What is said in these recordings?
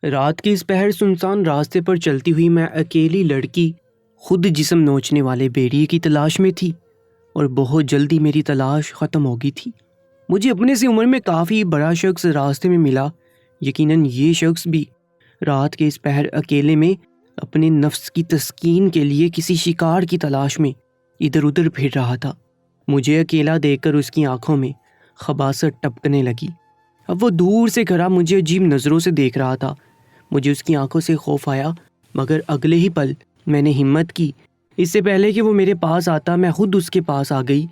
رات کے اس پہر سنسان راستے پر چلتی ہوئی میں اکیلی لڑکی خود جسم نوچنے والے بھیڑیے کی تلاش میں تھی، اور بہت جلدی میری تلاش ختم ہو گئی تھی۔ مجھے اپنے سے عمر میں کافی بڑا شخص راستے میں ملا۔ یقیناً یہ شخص بھی رات کے اس پہر اکیلے میں اپنے نفس کی تسکین کے لیے کسی شکار کی تلاش میں ادھر ادھر پھر رہا تھا۔ مجھے اکیلا دیکھ کر اس کی آنکھوں میں خباثت ٹپکنے لگی۔ اب وہ دور سے کھڑا مجھے عجیب نظروں سے دیکھ رہا تھا۔ مجھے اس کی آنکھوں سے خوف آیا، مگر اگلے ہی پل میں نے ہمت کی۔ اس سے پہلے کہ وہ میرے پاس آتا میں خود اس کے پاس آ گئی،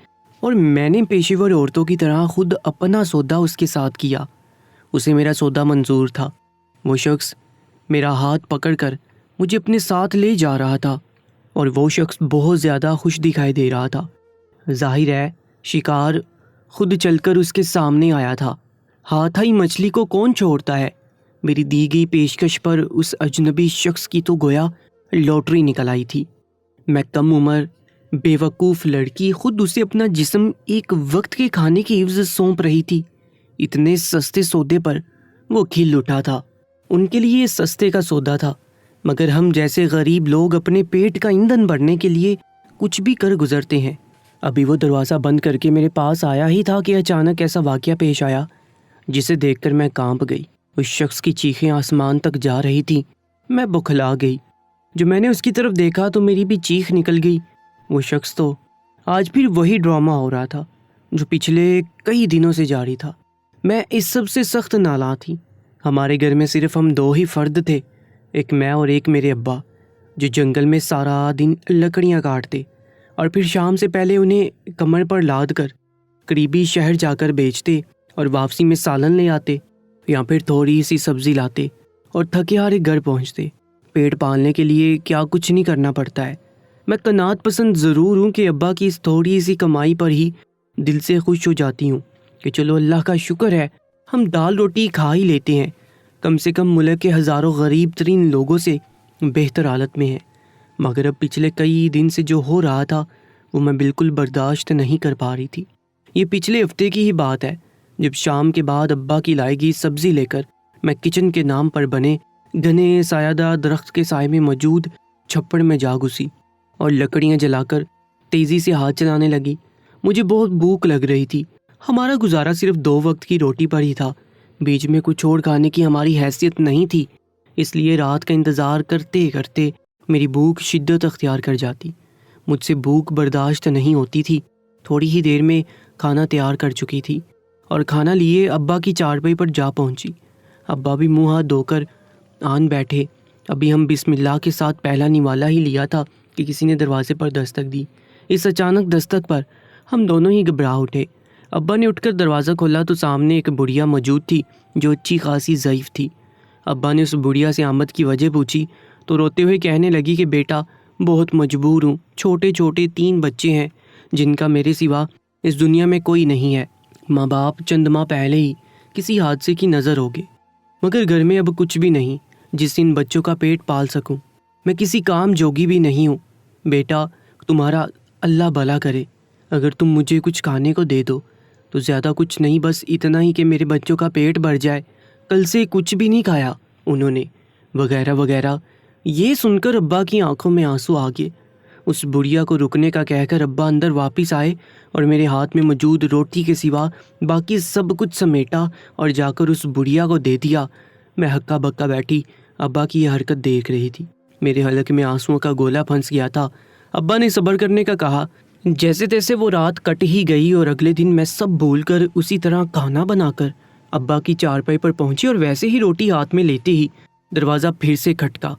اور میں نے پیشیور عورتوں کی طرح خود اپنا سودا اس کے ساتھ کیا۔ اسے میرا سودا منظور تھا۔ وہ شخص میرا ہاتھ پکڑ کر مجھے اپنے ساتھ لے جا رہا تھا، اور وہ شخص بہت زیادہ خوش دکھائی دے رہا تھا۔ ظاہر ہے شکار خود چل کر اس کے سامنے آیا تھا۔ ہاتھ آئی مچھلی کو کون چھوڑتا ہے؟ میری دی گئی پیشکش پر اس اجنبی شخص کی تو گویا لاٹری نکل آئی تھی۔ میں کم عمر بے وقوف لڑکی خود اسے اپنا جسم ایک وقت کے کھانے کی عوض سونپ رہی تھی۔ اتنے سستے سودے پر وہ کھل اٹھا تھا۔ ان کے لیے یہ سستے کا سودا تھا، مگر ہم جیسے غریب لوگ اپنے پیٹ کا ایندھن بھرنے کے لیے کچھ بھی کر گزرتے ہیں۔ ابھی وہ دروازہ بند کر کے میرے پاس آیا ہی تھا کہ اچانک ایسا واقعہ پیش آیا جسے دیکھ کر میں کانپ گئی۔ اس شخص کی چیخیں آسمان تک جا رہی تھی۔ میں بکھلا گئی۔ جو میں نے اس کی طرف دیکھا تو میری بھی چیخ نکل گئی۔ وہ شخص تو آج پھر وہی ڈرامہ ہو رہا تھا جو پچھلے کئی دنوں سے جاری تھا۔ میں اس سب سے سخت نالاں تھی۔ ہمارے گھر میں صرف ہم دو ہی فرد تھے، ایک میں اور ایک میرے ابا، جو جنگل میں سارا دن لکڑیاں کاٹتے اور پھر شام سے پہلے انہیں کمر پر لاد کر قریبی شہر جا کر بیچتے، اور واپسی میں سالن لے آتے یا پھر تھوڑی سی سبزی لاتے اور تھکے ہارے گھر پہنچتے۔ پیٹ پالنے کے لیے کیا کچھ نہیں کرنا پڑتا ہے۔ میں قناعت پسند ضرور ہوں کہ ابا کی اس تھوڑی سی کمائی پر ہی دل سے خوش ہو جاتی ہوں کہ چلو اللہ کا شکر ہے ہم دال روٹی کھا ہی لیتے ہیں، کم سے کم ملک کے ہزاروں غریب ترین لوگوں سے بہتر حالت میں ہیں۔ مگر اب پچھلے کئی دن سے جو ہو رہا تھا وہ میں بالکل برداشت نہیں کر پا رہی تھی۔ یہ پچھلے ہفتے کی ہی بات ہے، جب شام کے بعد ابا کی لائی گئی سبزی لے کر میں کچن کے نام پر بنے گھنے سایہ دار درخت کے سائے میں موجود چھپڑ میں جا گھسی اور لکڑیاں جلا کر تیزی سے ہاتھ چلانے لگی۔ مجھے بہت بھوک لگ رہی تھی۔ ہمارا گزارا صرف 2 وقت کی روٹی پر ہی تھا، بیچ میں کچھ اور کھانے کی ہماری حیثیت نہیں تھی، اس لیے رات کا انتظار کرتے کرتے میری بھوک شدت اختیار کر جاتی۔ مجھ سے بھوک برداشت نہیں ہوتی تھی۔ تھوڑی ہی دیر میں کھانا تیار کر چکی تھی اور کھانا لیے ابا کی چارپائی پر جا پہنچی۔ ابا بھی منہ ہاتھ دھو کر آن بیٹھے۔ ابھی ہم بسم اللہ کے ساتھ پہلا نوالا ہی لیا تھا کہ کسی نے دروازے پر دستک دی۔ اس اچانک دستک پر ہم دونوں ہی گھبرا اٹھے۔ ابا نے اٹھ کر دروازہ کھولا تو سامنے ایک بڑھیا موجود تھی جو اچھی خاصی ضعیف تھی۔ ابا نے اس بڑھیا سے آمد کی وجہ پوچھی تو روتے ہوئے کہنے لگی کہ بیٹا بہت مجبور ہوں، چھوٹے چھوٹے 3 بچے ہیں جن کا میرے سوا اس دنیا میں کوئی نہیں ہے۔ ماں باپ چند ماہ پہلے ہی کسی حادثے کی نظر ہو گئے، مگر گھر میں اب کچھ بھی نہیں جس سے ان بچوں کا پیٹ پال سکوں۔ میں کسی کام جوگی بھی نہیں ہوں۔ بیٹا تمہارا اللہ بھلا کرے، اگر تم مجھے کچھ کھانے کو دے دو تو زیادہ کچھ نہیں، بس اتنا ہی کہ میرے بچوں کا پیٹ بھر جائے۔ کل سے کچھ بھی نہیں کھایا انہوں نے، وغیرہ وغیرہ۔ یہ سن کر ابا کی آنکھوں میں آنسو آ گئے۔ اس بڑھیا کو رکنے کا کہہ کر ابا اندر واپس آئے اور میرے ہاتھ میں موجود روٹی کے سوا باقی سب کچھ سمیٹا اور جا کر اس بڑھیا کو دے دیا۔ میں ہکا بکا بیٹھی ابا کی یہ حرکت دیکھ رہی تھی۔ میرے حلق میں آنسوؤں کا گولا پھنس گیا تھا۔ ابا نے صبر کرنے کا کہا۔ جیسے تیسے وہ رات کٹ ہی گئی اور اگلے دن میں سب بھول کر اسی طرح کھانا بنا کر ابا کی چارپائی پر پہنچی، اور ویسے ہی روٹی ہاتھ میں لیتے ہی دروازہ پھر سے کھٹکا۔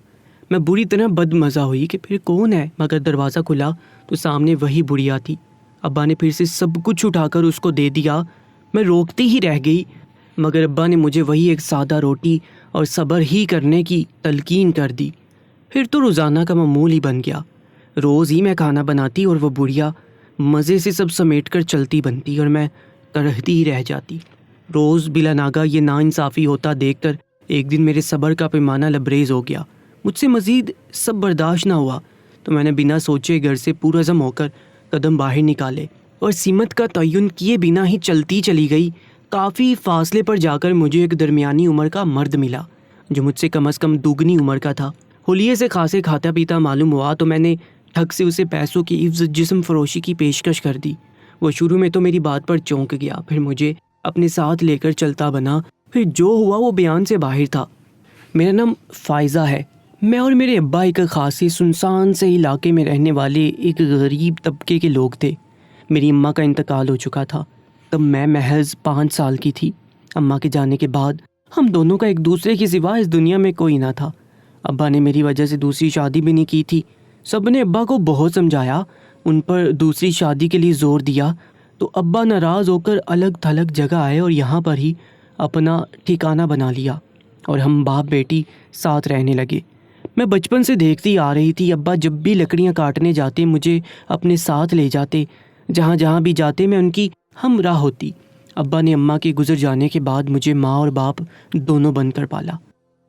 میں بری طرح بد مزہ ہوئی کہ پھر کون ہے، مگر دروازہ کھلا تو سامنے وہی بڑھیا تھی۔ ابا نے پھر سے سب کچھ اٹھا کر اس کو دے دیا۔ میں روکتی ہی رہ گئی، مگر ابا نے مجھے وہی ایک سادہ روٹی اور صبر ہی کرنے کی تلقین کر دی۔ پھر تو روزانہ کا معمول ہی بن گیا۔ روز ہی میں کھانا بناتی اور وہ بڑھیا مزے سے سب سمیٹ کر چلتی بنتی اور میں کرہتی ہی رہ جاتی۔ روز بلا ناگہ یہ ناانصافی ہوتا دیکھ کر ایک دن میرے صبر کا پیمانہ لبریز ہو گیا۔ مجھ سے مزید سب برداشت نہ ہوا تو میں نے بنا سوچے گھر سے پرعزم ہو کر قدم باہر نکالے اور سمت کا تعین کیے بنا ہی چلتی چلی گئی۔ کافی فاصلے پر جا کر مجھے ایک درمیانی عمر کا مرد ملا جو مجھ سے کم از کم دوگنی عمر کا تھا۔ حلیے سے خاصے کھاتا پیتا معلوم ہوا تو میں نے ٹھگ سے اسے پیسوں کی عوض جسم فروشی کی پیشکش کر دی۔ وہ شروع میں تو میری بات پر چونک گیا، پھر مجھے اپنے ساتھ لے کر چلتا بنا، پھر جو ہوا وہ بیان سے باہر تھا۔ میرا نام فائزہ ہے۔ میں اور میرے ابا ایک خاصے سنسان سے علاقے میں رہنے والے ایک غریب طبقے کے لوگ تھے۔ میری اماں کا انتقال ہو چکا تھا، تب میں محض 5 سال کی تھی۔ اماں کے جانے کے بعد ہم دونوں کا ایک دوسرے کے سوا اس دنیا میں کوئی نہ تھا۔ ابا نے میری وجہ سے دوسری شادی بھی نہیں کی تھی۔ سب نے ابا کو بہت سمجھایا، ان پر دوسری شادی کے لیے زور دیا، تو ابا ناراض ہو کر الگ تھلگ جگہ آئے اور یہاں پر ہی اپنا ٹھکانہ بنا لیا، اور ہم باپ بیٹی ساتھ رہنے لگے۔ میں بچپن سے دیکھتی آ رہی تھی، ابا جب بھی لکڑیاں کاٹنے جاتے مجھے اپنے ساتھ لے جاتے، جہاں جہاں بھی جاتے میں ان کی ہمراہ ہوتی۔ ابا نے اماں کے گزر جانے کے بعد مجھے ماں اور باپ دونوں بن کر پالا،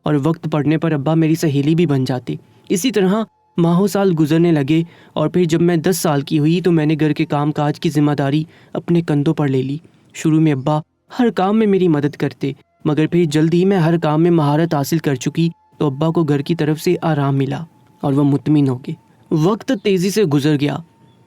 اور وقت پڑنے پر ابا میری سہیلی بھی بن جاتے۔ اسی طرح ماہوں سال گزرنے لگے، اور پھر جب میں 10 سال کی ہوئی تو میں نے گھر کے کام کاج کی ذمہ داری اپنے کندھوں پر لے لی۔ شروع میں ابا ہر کام میں میری مدد کرتے، مگر پھر جلد ہی میں ہر کام میں مہارت حاصل کر چکی تو ابا کو گھر کی طرف سے آرام ملا اور وہ مطمئن ہو گئے۔ وقت تیزی سے گزر گیا،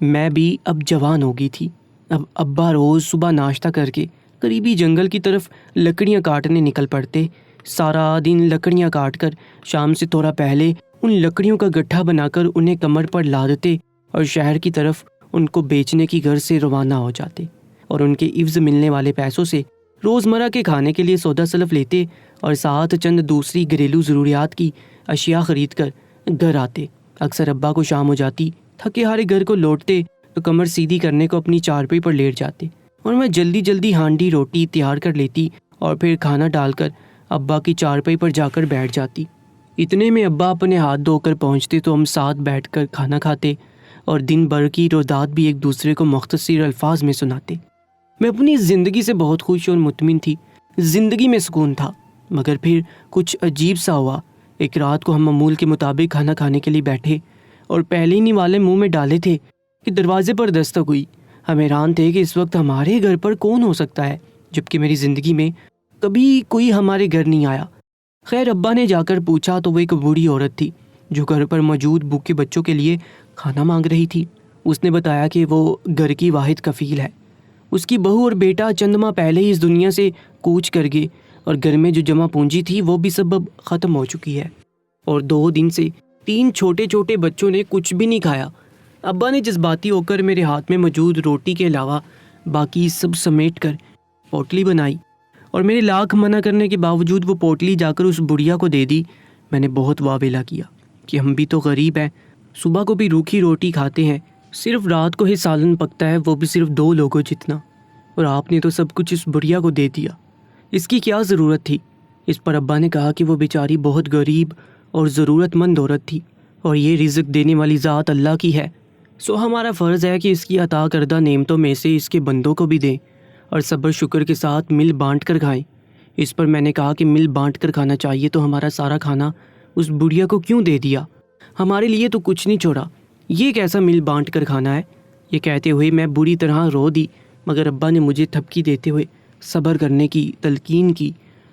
میں بھی اب جوان ہو گئی تھی۔ اب ابا روز صبح ناشتہ کر کے قریبی جنگل کی طرف لکڑیاں کاٹنے نکل پڑتے۔ سارا دن لکڑیاں کاٹ کر شام سے تھوڑا پہلے ان لکڑیوں کا گٹھا بنا کر انہیں کمر پر لادتے اور شہر کی طرف ان کو بیچنے کی گھر سے روانہ ہو جاتے، اور ان کے عوض ملنے والے پیسوں سے روزمرہ کے کھانے کے لیے سودا سلف لیتے اور ساتھ چند دوسری گھریلو ضروریات کی اشیاء خرید کر گھر آتے۔ اکثر ابا کو شام ہو جاتی، تھکے ہارے گھر کو لوٹتے تو کمر سیدھی کرنے کو اپنی چارپائی پر لیٹ جاتے، اور میں جلدی جلدی ہانڈی روٹی تیار کر لیتی اور پھر کھانا ڈال کر ابا کی چارپائی پر جا کر بیٹھ جاتی۔ اتنے میں ابا اپنے ہاتھ دھو کر پہنچتے تو ہم ساتھ بیٹھ کر کھانا کھاتے اور دن بھر کی رویداد بھی ایک دوسرے کو مختصر الفاظ میں سناتے۔ میں اپنی زندگی سے بہت خوش اور مطمئن تھی، زندگی میں سکون تھا۔ مگر پھر کچھ عجیب سا ہوا۔ ایک رات کو ہم معمول کے مطابق کھانا کھانے کے لیے بیٹھے اور پہلے ہی نوالے منہ میں ڈالے تھے کہ دروازے پر دستک ہوئی۔ ہم حیران تھے کہ اس وقت ہمارے گھر پر کون ہو سکتا ہے، جبکہ میری زندگی میں کبھی کوئی ہمارے گھر نہیں آیا۔ خیر ابا نے جا کر پوچھا تو وہ ایک بوڑھی عورت تھی جو گھر پر موجود بھوکے بچوں کے لیے کھانا مانگ رہی تھی۔ اس نے بتایا کہ وہ گھر کی واحد کفیل ہے، اس کی بہو اور بیٹا چند ماہ پہلے ہی اس دنیا سے کوچ کر گئے، اور گھر میں جو جمع پونجی تھی وہ بھی سب اب ختم ہو چکی ہے، اور 2 دن سے 3 چھوٹے چھوٹے بچوں نے کچھ بھی نہیں کھایا۔ ابا نے جذباتی ہو کر میرے ہاتھ میں موجود روٹی کے علاوہ باقی سب سمیٹ کر پوٹلی بنائی، اور میرے لاکھ منع کرنے کے باوجود وہ پوٹلی جا کر اس بڑھیا کو دے دی۔ میں نے بہت واویلا کیا کہ ہم بھی تو غریب ہیں، صبح کو بھی روکھی روٹی کھاتے ہیں، صرف رات کو ہی سالن پکتا ہے، وہ بھی صرف 2 لوگوں جتنا، اور آپ نے تو سب کچھ اس بڑھیا کو دے دیا، اس کی کیا ضرورت تھی؟ اس پر ابا نے کہا کہ وہ بیچاری بہت غریب اور ضرورت مند عورت تھی، اور یہ رزق دینے والی ذات اللہ کی ہے، سو ہمارا فرض ہے کہ اس کی عطا کردہ نعمتوں میں سے اس کے بندوں کو بھی دیں اور صبر شکر کے ساتھ مل بانٹ کر کھائیں۔ اس پر میں نے کہا کہ مل بانٹ کر کھانا چاہیے تو ہمارا سارا کھانا اس بڑھیا کو کیوں دے دیا؟ ہمارے لیے تو کچھ نہیں چھوڑا، یہ کیسا مل بانٹ کر کھانا ہے؟ یہ کہتے ہوئے میں بری طرح رو دی، مگر ابا نے مجھے تھپکی دیتے ہوئے صبر کرنے کی تلقین کی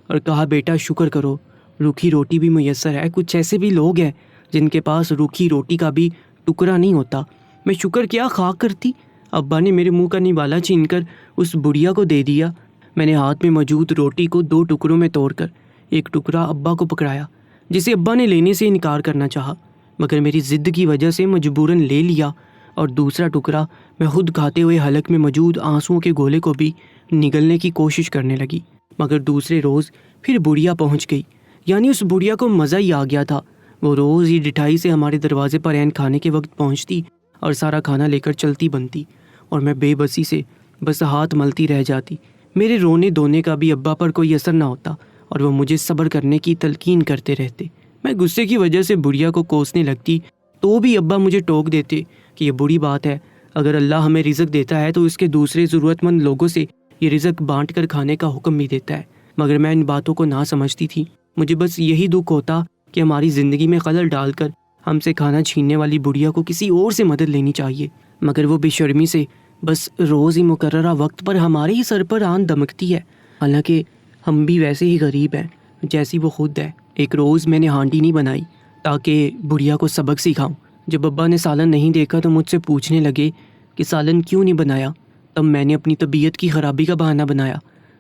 اور کہا بیٹا شکر کرو، روکھی روٹی بھی میسر ہے، کچھ ایسے بھی لوگ ہیں جن کے پاس روکھی روٹی کا بھی ٹکڑا نہیں ہوتا۔ میں شکر کیا خاک کرتی؟ ابا نے میرے منہ کا نوالا چھین کر اس بڑھیا کو دے دیا۔ میں نے ہاتھ میں موجود روٹی کو 2 ٹکڑوں میں توڑ کر ایک ٹکڑا ابا کو پکڑایا، جسے ابا نے لینے سے انکار کرنا چاہا، مگر میری ضد کی وجہ سے مجبوراً لے لیا، اور دوسرا ٹکڑا میں خود کھاتے ہوئے حلق میں موجود آنسوؤں کے گولے کو بھی نگلنے کی کوشش کرنے لگی۔ مگر دوسرے روز پھر بڑھیا پہنچ گئی، یعنی اس بڑھیا کو مزہ ہی آ گیا تھا۔ وہ روز ہی ڈٹھائی سے ہمارے دروازے پر عین کھانے کے وقت پہنچتی اور سارا کھانا لے کر چلتی بنتی، اور میں بے بسی سے بس ہاتھ ملتی رہ جاتی۔ میرے رونے دھونے کا بھی ابا پر کوئی اثر نہ ہوتا، اور وہ مجھے صبر کرنے کی تلقین کرتے رہتے۔ میں غصے کی وجہ سے بڑھیا کو کوسنے لگتی تو بھی ابا مجھے ٹوک دیتے کہ یہ بری بات ہے، اگر اللہ ہمیں رزق دیتا ہے تو اس کے دوسرے ضرورت مند لوگوں سے یہ رزق بانٹ کر کھانے کا حکم بھی دیتا ہے۔ مگر میں ان باتوں کو نہ سمجھتی تھی، مجھے بس یہی دکھ ہوتا کہ ہماری زندگی میں خلل ڈال کر ہم سے کھانا چھیننے والی بڑھیا کو کسی اور سے مدد لینی چاہیے، مگر وہ بے شرمی سے بس روز ہی مقررہ وقت پر ہمارے ہی سر پر آن دمکتی ہے، حالانکہ ہم بھی ویسے ہی غریب ہیں جیسی وہ خود ہے۔ ایک روز میں نے ہانڈی نہیں بنائی تاکہ بڑھیا کو سبق سکھاؤں۔ جب ابا نے سالن نہیں دیکھا تو مجھ سے پوچھنے لگے کہ سالن کیوں نہیں بنایا، تب میں نے اپنی طبیعت کی خرابی کا بہانہ بنایا۔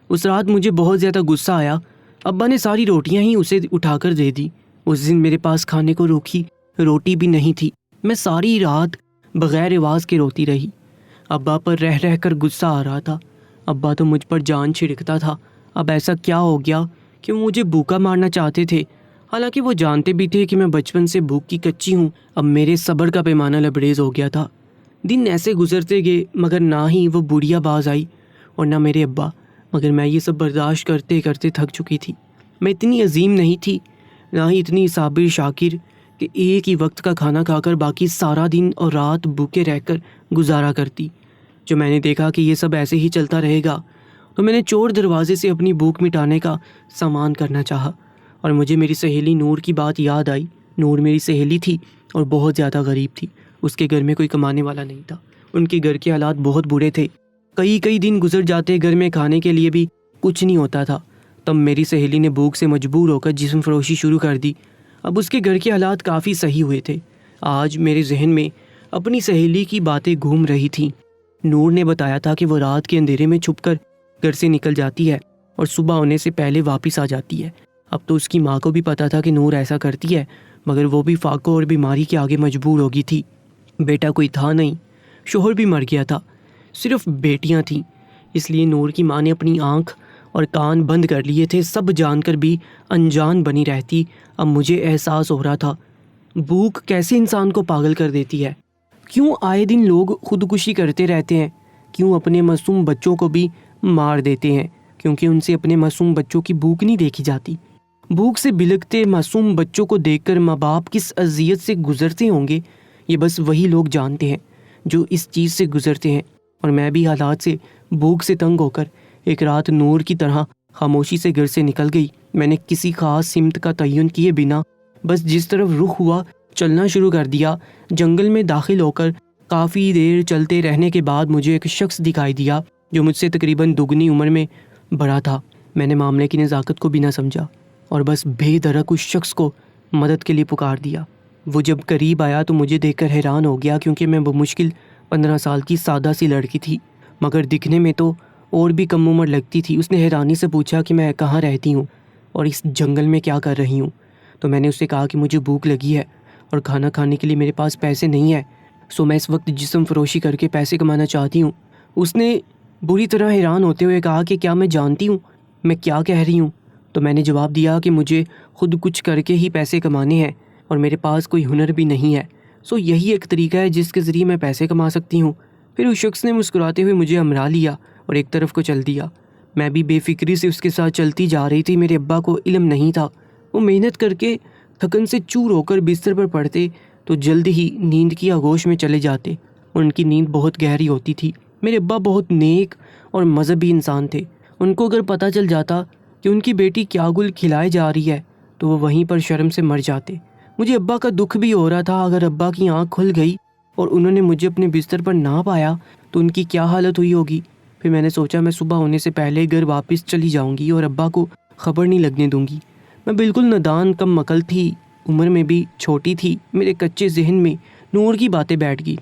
اس رات مجھے بہت زیادہ غصہ آیا۔ ابا نے ساری روٹیاں ہی اسے اٹھا کر دے دی۔ اس دن میرے پاس کھانے کو روکی روٹی بھی نہیں تھی۔ میں ساری رات بغیر آواز کے روتی رہی۔ ابا پر رہ رہ کر غصہ آ رہا تھا۔ ابا تو مجھ پر جان چھڑکتا تھا۔ اب ایسا کیا ہو گیا کہ وہ مجھے بھوکا مارنا چاہتے تھے، حالانکہ وہ جانتے بھی تھے کہ میں بچپن سے بھوک کی کچی ہوں۔ اب میرے صبر کا پیمانہ لبریز ہو گیا تھا۔ دن ایسے گزرتے گئے مگر نہ ہی وہ بڑھیا باز آئی اور نہ میرے ابا، مگر میں یہ سب برداشت کرتے کرتے تھک چکی تھی۔ میں اتنی عظیم نہیں تھی، نہ ہی اتنی صابر شاکر کہ ایک ہی وقت کا کھانا کھا کر باقی سارا دن اور رات بھوکے رہ کر گزارا کرتی۔ جو میں نے دیکھا کہ یہ سب ایسے ہی چلتا رہے گا تو میں نے چور دروازے سے اپنی بھوک مٹانے کا سامان کرنا چاہا، اور مجھے میری سہیلی نور کی بات یاد آئی۔ نور میری سہیلی تھی اور بہت زیادہ غریب تھی۔ اس کے گھر میں کوئی کمانے والا نہیں تھا۔ ان کے گھر کے حالات بہت برے تھے۔ کئی دن گزر جاتے، گھر میں کھانے کے لیے بھی کچھ نہیں ہوتا تھا۔ تب میری سہیلی نے بھوک سے مجبور ہو کر جسم فروشی شروع کر دی۔ اب اس کے گھر کے حالات کافی صحیح ہوئے تھے۔ آج میرے ذہن میں اپنی سہیلی کی باتیں گھوم رہی تھیں۔ نور نے بتایا تھا کہ وہ رات کے اندھیرے میں چھپ کر گھر سے نکل جاتی ہے اور صبح ہونے سے پہلے واپس آ جاتی ہے۔ اب تو اس کی ماں کو بھی پتا تھا کہ نور ایسا کرتی ہے، مگر وہ بھی فاقوں اور بیماری کے آگے مجبور ہو گئی تھی۔ بیٹا کوئی تھا نہیں، شوہر بھی مر گیا تھا، صرف بیٹیاں تھیں۔ اس لیے نور کی ماں نے اپنی آنکھ اور کان بند کر لیے تھے، سب جان کر بھی انجان بنی رہتی۔ اب مجھے احساس ہو رہا تھا بھوک کیسے انسان کو پاگل کر دیتی ہے۔ کیوں آئے دن لوگ خودکشی کرتے رہتے ہیں؟ کیوں اپنے معصوم بچوں کو بھی مار دیتے ہیں؟ کیونکہ ان سے اپنے معصوم بچوں کی بھوک نہیں دیکھی جاتی۔ بھوک سے بلکتے معصوم بچوں کو دیکھ کر ماں باپ کس اذیت سے گزرتے ہوں گے، یہ بس وہی لوگ جانتے ہیں جو اس چیز سے گزرتے ہیں۔ اور میں بھی حالات سے بھوک سے تنگ ہو کر ایک رات نور کی طرح خاموشی سے گھر سے نکل گئی۔ میں نے کسی خاص سمت کا تعین کیے بنا بس جس طرف رخ ہوا چلنا شروع کر دیا۔ جنگل میں داخل ہو کر کافی دیر چلتے رہنے کے بعد مجھے ایک شخص دکھائی دیا جو مجھ سے تقریباً دگنی عمر میں بڑا تھا۔ میں نے معاملے کی نزاکت کو بھی نہ سمجھا اور بس بے دھڑک اس شخص کو مدد کے لیے پکار دیا۔ وہ جب قریب آیا تو مجھے دیکھ کر حیران ہو گیا، کیونکہ میں بمشکل 15 سال کی سادہ سی لڑکی تھی، مگر دکھنے میں تو اور بھی کم عمر لگتی تھی۔ اس نے حیرانی سے پوچھا کہ میں کہاں رہتی ہوں اور اس جنگل میں کیا کر رہی ہوں۔ تو میں نے اسے کہا کہ مجھے بھوک لگی ہے اور کھانا کھانے کے لیے میرے پاس پیسے نہیں ہیں، سو میں اس وقت جسم فروشی کر کے پیسے کمانا چاہتی ہوں۔ اس نے بری طرح حیران ہوتے ہوئے کہا کہ کیا میں جانتی ہوں میں کیا کہہ رہی ہوں؟ تو میں نے جواب دیا کہ مجھے خود کچھ کر کے ہی پیسے کمانے ہیں اور میرے پاس کوئی ہنر بھی نہیں ہے، سو یہی ایک طریقہ ہے جس کے ذریعے میں پیسے کما سکتی ہوں۔ پھر اس شخص نے مسکراتے ہوئے مجھے امرا لیا اور ایک طرف کو چل دیا۔ میں بھی بے فکری سے اس کے ساتھ چلتی جا رہی تھی۔ میرے ابا کو علم نہیں تھا، وہ محنت کر کے تھکن سے چور ہو کر بستر پر پڑتے تو جلد ہی نیند کی آغوش میں چلے جاتے اور ان کی نیند بہت گہری ہوتی تھی۔ میرے ابا بہت نیک اور مذہبی انسان تھے۔ ان کو اگر پتہ چل جاتا کہ ان کی بیٹی کیا گل کھلائے جا رہی ہے تو وہ وہیں پر شرم سے مر جاتے۔ مجھے ابا کا دکھ بھی ہو رہا تھا۔ اگر ابا کی آنکھ کھل گئی اور انہوں نے مجھے اپنے بستر پر نہ پایا تو ان کی کیا حالت ہوئی ہوگی۔ پھر میں نے سوچا میں صبح ہونے سے پہلے گھر واپس چلی جاؤں گی اور ابا کو خبر نہیں لگنے دوں گی۔ میں بالکل نادان کم عقل تھی، عمر میں بھی چھوٹی تھی۔ میرے کچے ذہن میں نور کی باتیں بیٹھ گئی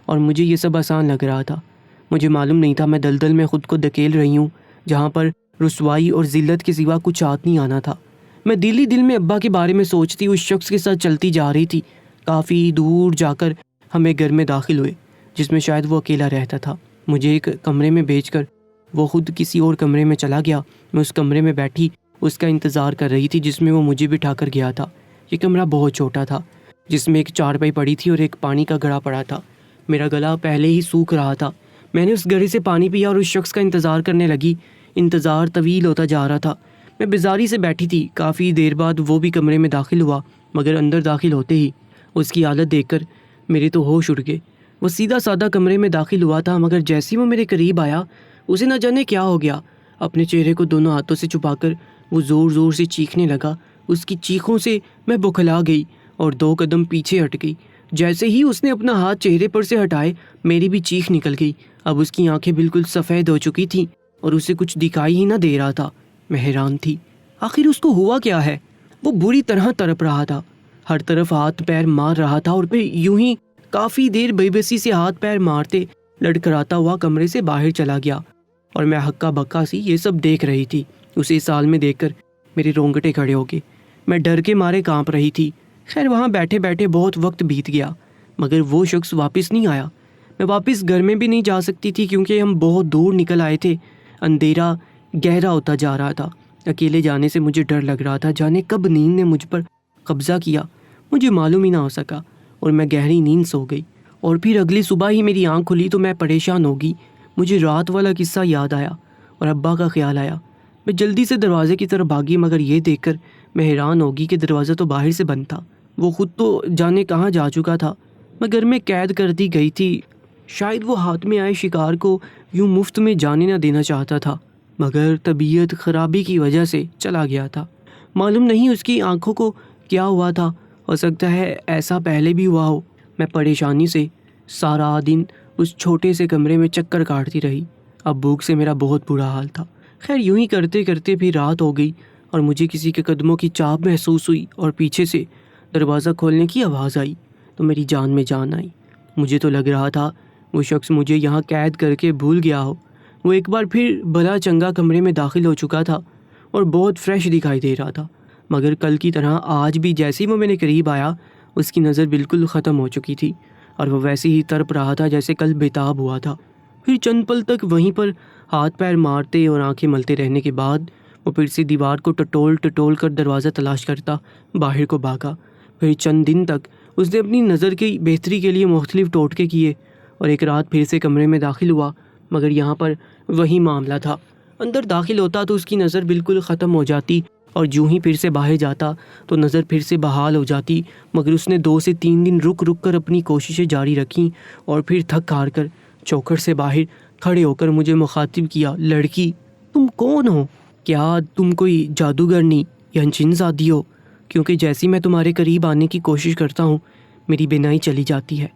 اور مجھے یہ سب آسان لگ رہا تھا۔ مجھے معلوم نہیں تھا میں دلدل میں خود کو دھکیل رہی ہوں جہاں پر رسوائی اور ذلت کے سوا کچھ ہاتھ نہیں آنا تھا۔ میں دل ہی دل میں ابا کے بارے میں سوچتی اس شخص کے ساتھ چلتی جا رہی تھی۔ کافی دور جا کر ہمیں گھر میں داخل ہوئے جس میں شاید وہ اکیلا رہتا تھا۔ مجھے ایک کمرے میں بھیج کر وہ خود کسی اور کمرے میں چلا گیا۔ میں اس کمرے میں بیٹھی اس کا انتظار کر رہی تھی جس میں وہ مجھے بٹھا کر گیا تھا۔ یہ کمرہ بہت چھوٹا تھا جس میں ایک چارپائی پڑی تھی اور ایک پانی کا گھڑا پڑا تھا۔ میرا گلا پہلے ہی سوکھ رہا تھا۔ میں نے اس گھڑے سے پانی پیا اور اس شخص کا انتظار کرنے لگی۔ انتظار طویل ہوتا جا رہا تھا۔ میں بیزاری سے بیٹھی تھی۔ کافی دیر بعد وہ بھی کمرے میں داخل ہوا، مگر اندر داخل ہوتے ہی اس کی حالت دیکھ کر میرے تو ہوش اڑ گئے۔ وہ سیدھا سادہ کمرے میں داخل ہوا تھا، مگر جیسے وہ میرے قریب آیا اسے نہ جانے کیا ہو گیا۔ اپنے چہرے کو دونوں ہاتھوں سے چھپا کر وہ زور زور سے چیخنے لگا۔ اس کی چیخوں سے میں بوکھلا گئی اور 2 قدم پیچھے ہٹ گئی۔ جیسے ہی اس نے اپنا ہاتھ چہرے پر سے ہٹائے میری بھی چیخ نکل گئی۔ اب اس کی آنکھیں بالکل سفید ہو چکی تھیں اور اسے کچھ دکھائی ہی نہ دے رہا تھا۔ میں حیران تھی، آخر اس کو ہوا کیا ہے؟ وہ بری طرح تڑپ رہا تھا، ہر طرف ہاتھ پیر مار رہا تھا، اور پھر یوں ہی کافی دیر بے بسی سے ہاتھ پیر مارتے لڑکھڑاتا ہوا کمرے سے باہر چلا گیا، اور میں ہکا بکا سی یہ سب دیکھ رہی تھی۔ اسے اس حال میں دیکھ کر میرے رونگٹے کھڑے ہو گئے، میں ڈر کے مارے کانپ رہی تھی۔ خیر وہاں بیٹھے بیٹھے بہت وقت بیت گیا، مگر وہ شخص واپس نہیں آیا۔ میں واپس گھر میں بھی نہیں جا سکتی تھی کیونکہ ہم بہت دور نکل آئے تھے، اندھیرا گہرا ہوتا جا رہا تھا۔ اکیلے جانے سے مجھے ڈر لگ رہا تھا، جانے کب نیند نے مجھ پر قبضہ کیا مجھے معلوم ہی نہ ہو سکا، اور میں گہری نیند سو گئی۔ اور پھر اگلی صبح ہی میری آنکھ کھلی تو میں پریشان ہوگی، مجھے رات والا قصہ یاد آیا اور ابا کا خیال آیا۔ میں جلدی سے دروازے کی طرف بھاگی، مگر یہ دیکھ کر میں حیران ہوگی کہ دروازہ تو باہر سے بند تھا، وہ خود تو جانے کہاں جا چکا تھا، میں گھر میں قید کر دی گئی تھی۔ شاید وہ ہاتھ میں آئے شکار کو یوں مفت میں جانے نہ دینا چاہتا تھا، مگر طبیعت خرابی کی وجہ سے چلا گیا تھا۔ معلوم نہیں اس کی آنکھوں کو کیا ہوا تھا، ہو سکتا ہے ایسا پہلے بھی ہوا ہو۔ میں پریشانی سے سارا دن اس چھوٹے سے کمرے میں چکر کاٹتی رہی، اب بھوک سے میرا بہت برا حال تھا۔ خیر یوں ہی کرتے کرتے بھی رات ہو گئی اور مجھے کسی کے قدموں کی چاپ محسوس ہوئی اور پیچھے سے دروازہ کھولنے کی آواز آئی تو میری جان میں جان آئی۔ مجھے تو لگ رہا تھا وہ شخص مجھے یہاں قید کر کے بھول گیا ہو۔ وہ ایک بار پھر بھلا چنگا کمرے میں داخل ہو چکا تھا اور بہت فریش دکھائی دے رہا تھا، مگر کل کی طرح آج بھی جیسے ہی وہ میرے قریب آیا اس کی نظر بالکل ختم ہو چکی تھی اور وہ ویسے ہی تڑپ رہا تھا جیسے کل بےتاب ہوا تھا۔ پھر چند پل تک وہیں پر ہاتھ پیر مارتے اور آنکھیں ملتے رہنے کے بعد وہ پھر سے دیوار کو ٹٹول کر دروازہ تلاش کرتا باہر کو بھاگا۔ پھر چند دن تک اس نے اپنی نظر کی بہتری کے لیے مختلف ٹوٹکے کیے اور ایک رات پھر سے کمرے میں داخل ہوا، مگر یہاں پر وہی معاملہ تھا۔ اندر داخل ہوتا تو اس کی نظر بالکل ختم ہو جاتی اور جوں ہی پھر سے باہر جاتا تو نظر پھر سے بحال ہو جاتی، مگر اس نے 2 سے 3 دن رک کر اپنی کوششیں جاری رکھیں اور پھر تھک ہار کر چوکھٹ سے باہر کھڑے ہو کر مجھے مخاطب کیا، لڑکی تم کون ہو؟ کیا تم کوئی جادوگرنی یا جن زادی ہو؟ کیونکہ جیسی میں تمہارے قریب آنے کی کوشش کرتا ہوں میری بینائی چلی جاتی ہے۔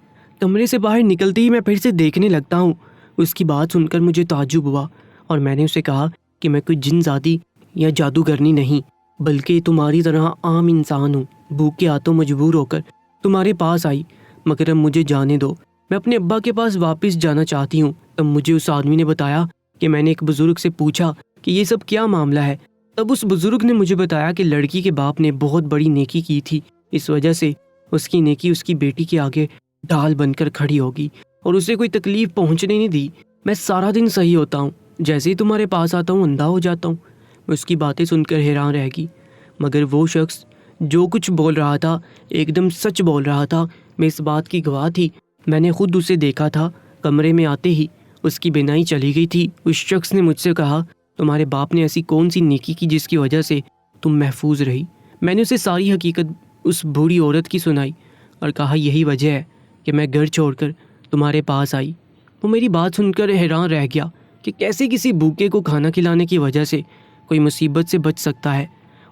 کمرے سے باہر نکلتے ہی میں پھر سے دیکھنے لگتا ہوں۔ اس کی بات سن کر مجھے تعجب ہوا اور میں نے اسے کہا کہ میں کوئی جن زادی یا جادوگرنی نہیں بلکہ تمہاری طرح عام انسان ہوں، بھوک کے ہاتھوں مجبور ہو کر تمہارے پاس آئی، مگر اب مجھے جانے دو، میں اپنے ابا کے پاس واپس جانا چاہتی ہوں۔ تب مجھے اس آدمی نے بتایا کہ میں نے ایک بزرگ سے پوچھا کہ یہ سب کیا معاملہ ہے۔ تب اس بزرگ نے مجھے بتایا کہ لڑکی کے باپ نے بہت بڑی نیکی کی تھی، اس وجہ سے اس کی نیکی اس کی بیٹی کے آگے ڈھال بن کر کھڑی ہوگی اور اسے کوئی تکلیف پہنچنے نہیں دی۔ میں سارا دن صحیح ہوتا ہوں، جیسے ہی تمہارے پاس آتا ہوں اندھا ہو جاتا ہوں۔ میں اس کی باتیں سن کر حیران رہ گئی، مگر وہ شخص جو کچھ بول رہا تھا ایک دم سچ بول رہا تھا، میں اس بات کی گواہ تھی۔ میں نے خود اسے دیکھا تھا، کمرے میں آتے ہی اس کی بینائی چلی گئی تھی۔ اس شخص نے مجھ سے کہا تمہارے باپ نے ایسی کون سی نیکی کی جس کی وجہ سے تم محفوظ رہی؟ میں نے اسے ساری حقیقت اس بوڑھی عورت کی سنائی اور کہا یہی وجہ ہے کہ میں گھر چھوڑ کر تمہارے پاس آئی۔ وہ میری بات سن کر حیران رہ گیا کہ کیسے کسی بھوکے کو کھانا کھلانے کی وجہ سے کوئی مصیبت سے بچ سکتا ہے۔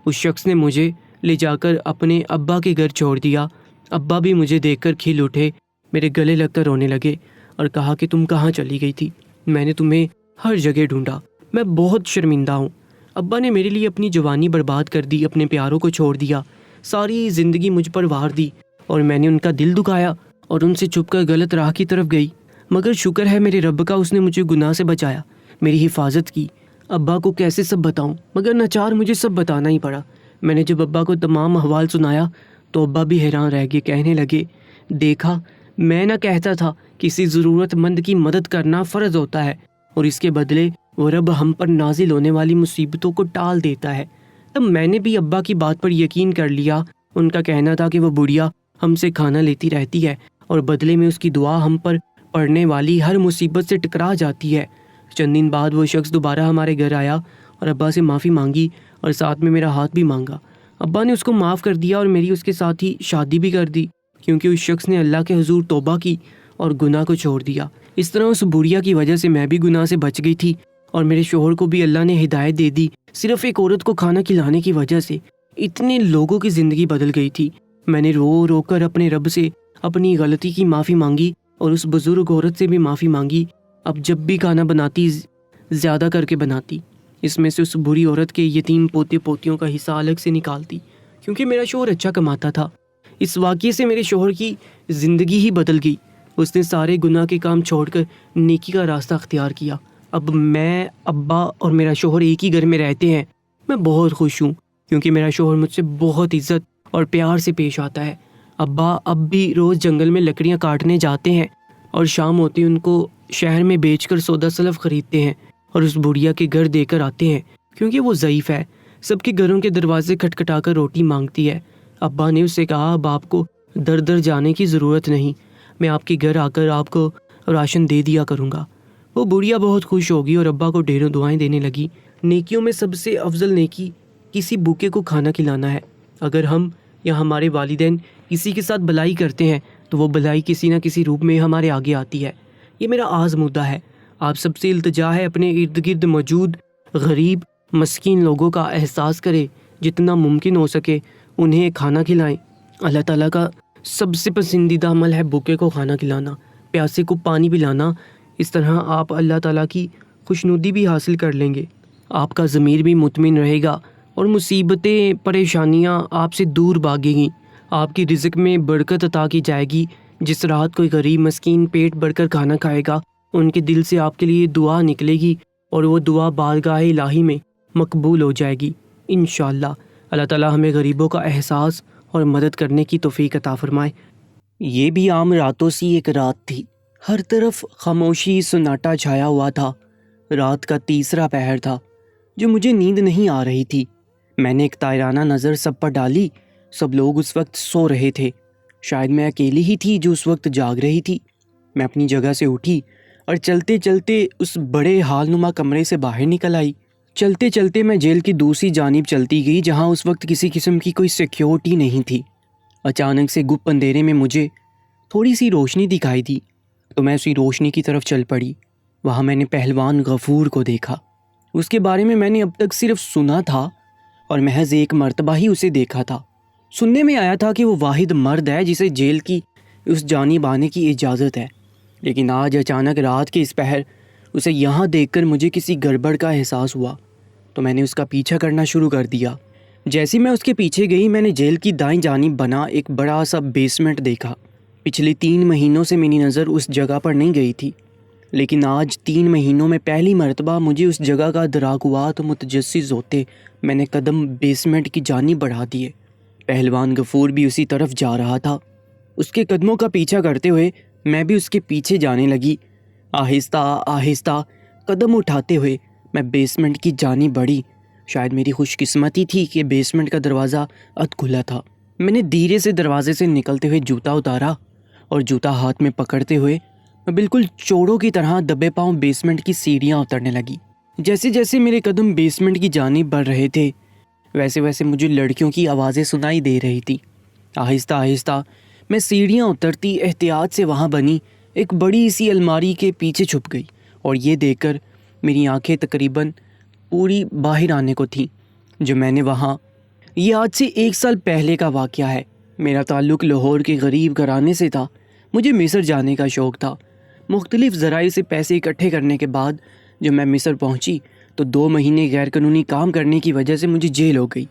اس شخص نے مجھے لے جا کر اپنے ابا کے گھر چھوڑ دیا۔ ابا بھی مجھے دیکھ کر کھل اٹھے، میرے گلے لگ کر رونے لگے اور کہا کہ تم کہاں چلی گئی تھی؟ میں نے تمہیں ہر جگہ ڈھونڈا، میں بہت شرمندہ ہوں۔ ابا نے میرے لیے اپنی جوانی برباد کر دی، اپنے پیاروں کو چھوڑ دیا، ساری زندگی مجھ پر وار دی اور میں نے ان کا دل دکھایا اور ان سے چھپ کر غلط راہ کی طرف گئی۔ مگر شکر ہے میرے رب کا، اس نے مجھے گناہ سے بچایا، میری حفاظت کی۔ ابا کو کیسے سب بتاؤں، مگر ناچار مجھے سب بتانا ہی پڑا۔ میں نے جب ابا کو تمام احوال سنایا تو ابا بھی حیران رہ گئے، کہنے لگے دیکھا میں نہ کہتا تھا کسی ضرورت مند کی مدد کرنا فرض ہوتا ہے اور اس کے بدلے وہ رب ہم پر نازل ہونے والی مصیبتوں کو ٹال دیتا ہے۔ تب میں نے بھی ابا کی بات پر یقین کر لیا۔ ان کا کہنا تھا کہ وہ بڑھیا ہم سے کھانا لیتی رہتی ہے اور بدلے میں اس کی دعا ہم پر پڑنے والی ہر مصیبت سے ٹکرا جاتی ہے۔ چند دن بعد وہ شخص دوبارہ ہمارے گھر آیا اور ابا سے معافی مانگی اور ساتھ میں میرا ہاتھ بھی مانگا۔ ابا نے اس کو معاف کر دیا اور میری اس کے ساتھ ہی شادی بھی کر دی، کیونکہ اس شخص نے اللہ کے حضور توبہ کی اور گناہ کو چھوڑ دیا۔ اس طرح اس بڑھیا کی وجہ سے میں بھی گناہ سے بچ گئی تھی اور میرے شوہر کو بھی اللہ نے ہدایت دے دی۔ صرف ایک عورت کو کھانا کھلانے کی وجہ سے اتنے لوگوں کی زندگی بدل گئی تھی۔ میں نے رو رو کر اپنے رب سے اپنی غلطی کی معافی مانگی اور اس بزرگ عورت سے بھی معافی مانگی۔ اب جب بھی کھانا بناتی زیادہ کر کے بناتی، اس میں سے اس بری عورت کے یتیم پوتے پوتیوں کا حصہ الگ سے نکالتی، کیونکہ میرا شوہر اچھا کماتا تھا۔ اس واقعے سے میرے شوہر کی زندگی ہی بدل گئی۔ اس نے سارے گناہ کے کام چھوڑ کر نیکی کا راستہ اختیار کیا۔ اب میں، ابا اور میرا شوہر ایک ہی گھر میں رہتے ہیں۔ میں بہت خوش ہوں کیونکہ میرا شوہر مجھ سے بہت عزت اور پیار سے پیش آتا ہے۔ ابا اب بھی روز جنگل میں لکڑیاں کاٹنے جاتے ہیں اور شام ہوتی ان کو شہر میں بیچ کر سودا سلف خریدتے ہیں اور اس بڑھیا کے گھر دے کر آتے ہیں کیونکہ وہ ضعیف ہے۔ سب کے گھروں کے دروازے کھٹکھٹا کر روٹی مانگتی ہے۔ ابا نے اس سے کہا، اب آپ کو در در جانے کی ضرورت نہیں، میں آپ کے گھر آ کر آپ کو راشن دے دیا کروں گا۔ وہ بڑھیا بہت خوش ہوگی اور ابا کو ڈھیروں دعائیں دینے لگی۔ نیکیوں میں سب سے افضل نیکی کسی بھوکے کو کھانا کھلانا ہے۔ اگر ہم یا ہمارے والدین کسی کے ساتھ بھلائی کرتے ہیں تو وہ بھلائی کسی نہ کسی روپ میں ہمارے آگے آتی ہے۔ یہ میرا عاز مدعا ہے۔ آپ سب سے التجا ہے، اپنے ارد گرد موجود غریب مسکین لوگوں کا احساس کرے، جتنا ممکن ہو سکے انہیں کھانا کھلائیں۔ اللہ تعالیٰ کا سب سے پسندیدہ عمل ہے بھوکے کو کھانا کھلانا، پیاسے کو پانی پلانا۔ اس طرح آپ اللہ تعالیٰ کی خوشنودی بھی حاصل کر لیں گے، آپ کا ضمیر بھی مطمئن رہے گا اور مصیبتیں پریشانیاں آپ سے دور بھاگیں گی۔ آپ کی رزق میں برکت عطا کی جائے گی۔ جس رات کوئی غریب مسکین پیٹ بھر کر کھانا کھائے گا، ان کے دل سے آپ کے لیے دعا نکلے گی اور وہ دعا بارگاہ الہی میں مقبول ہو جائے گی انشاءاللہ۔ اللہ تعالیٰ ہمیں غریبوں کا احساس اور مدد کرنے کی توفیق عطا فرمائے۔ یہ بھی عام راتوں سی ایک رات تھی۔ ہر طرف خاموشی سناٹا چھایا ہوا تھا۔ رات کا تیسرا پہر تھا جو مجھے نیند نہیں آ رہی تھی۔ میں نے ایک طائرانہ نظر سب پر ڈالی۔ سب لوگ اس وقت سو رہے تھے، شاید میں اکیلی ہی تھی جو اس وقت جاگ رہی تھی۔ میں اپنی جگہ سے اٹھی اور چلتے چلتے اس بڑے حال نما کمرے سے باہر نکل آئی۔ چلتے چلتے میں جیل کی دوسری جانب چلتی گئی جہاں اس وقت کسی قسم کی کوئی سیکیورٹی نہیں تھی۔ اچانک سے گپ اندھیرے میں مجھے تھوڑی سی روشنی دکھائی دی تو میں اسی روشنی کی طرف چل پڑی۔ وہاں میں نے پہلوان غفور کو دیکھا۔ اس کے بارے میں نے اب تک صرف سنا تھا اور محض ایک مرتبہ ہی اسے دیکھا تھا۔ سننے میں آیا تھا کہ وہ واحد مرد ہے جسے جیل کی اس جانب آنے کی اجازت ہے، لیکن آج اچانک رات کے اس پہر اسے یہاں دیکھ کر مجھے کسی گڑبڑ کا احساس ہوا تو میں نے اس کا پیچھا کرنا شروع کر دیا۔ جیسے میں اس کے پیچھے گئی، میں نے جیل کی دائیں جانب بنا ایک بڑا سا بیسمنٹ دیکھا۔ پچھلے 3 مہینوں سے میری نظر اس جگہ پر نہیں گئی تھی، لیکن آج 3 مہینوں میں پہلی مرتبہ مجھے اس جگہ کا ادراک ہوا تو متجسس ہوتے میں نے قدم بیسمنٹ کی جانب بڑھا دیے۔ پہلوان غفور بھی اسی طرف جا رہا تھا۔ اس کے قدموں کا پیچھا کرتے ہوئے میں بھی اس کے پیچھے جانے لگی۔ آہستہ آہستہ قدم اٹھاتے ہوئے میں بیسمنٹ کی جانب بڑھی۔ شاید میری خوش قسمتی تھی کہ بیسمنٹ کا دروازہ کھلا تھا۔ میں نے دھیرے سے دروازے سے نکلتے ہوئے جوتا اتارا اور جوتا ہاتھ میں پکڑتے ہوئے میں بالکل چوڑوں کی طرح دبے پاؤں بیسمنٹ کی سیڑھیاں اترنے لگی۔ جیسے جیسے میرے قدم بیسمنٹ کی جانب بڑھ رہے تھے ویسے ویسے مجھے لڑکیوں کی آوازیں سنائی دے رہی تھی۔ آہستہ آہستہ میں سیڑھیاں اترتی احتیاط سے وہاں بنی ایک بڑی سی الماری کے پیچھے چھپ گئی اور یہ دیکھ کر میری آنکھیں تقریباً پوری باہر آنے کو تھیں جو میں نے وہاں۔ یہ آج سے 1 سال پہلے کا واقعہ ہے۔ میرا تعلق لاہور کے غریب گھرانے سے تھا۔ مجھے مصر جانے کا شوق تھا۔ مختلف ذرائع سے پیسے اکٹھے کرنے کے بعد جب میں مصر پہنچی تو 2 مہینے غیر قانونی کام کرنے کی وجہ سے مجھے جیل ہو گئی۔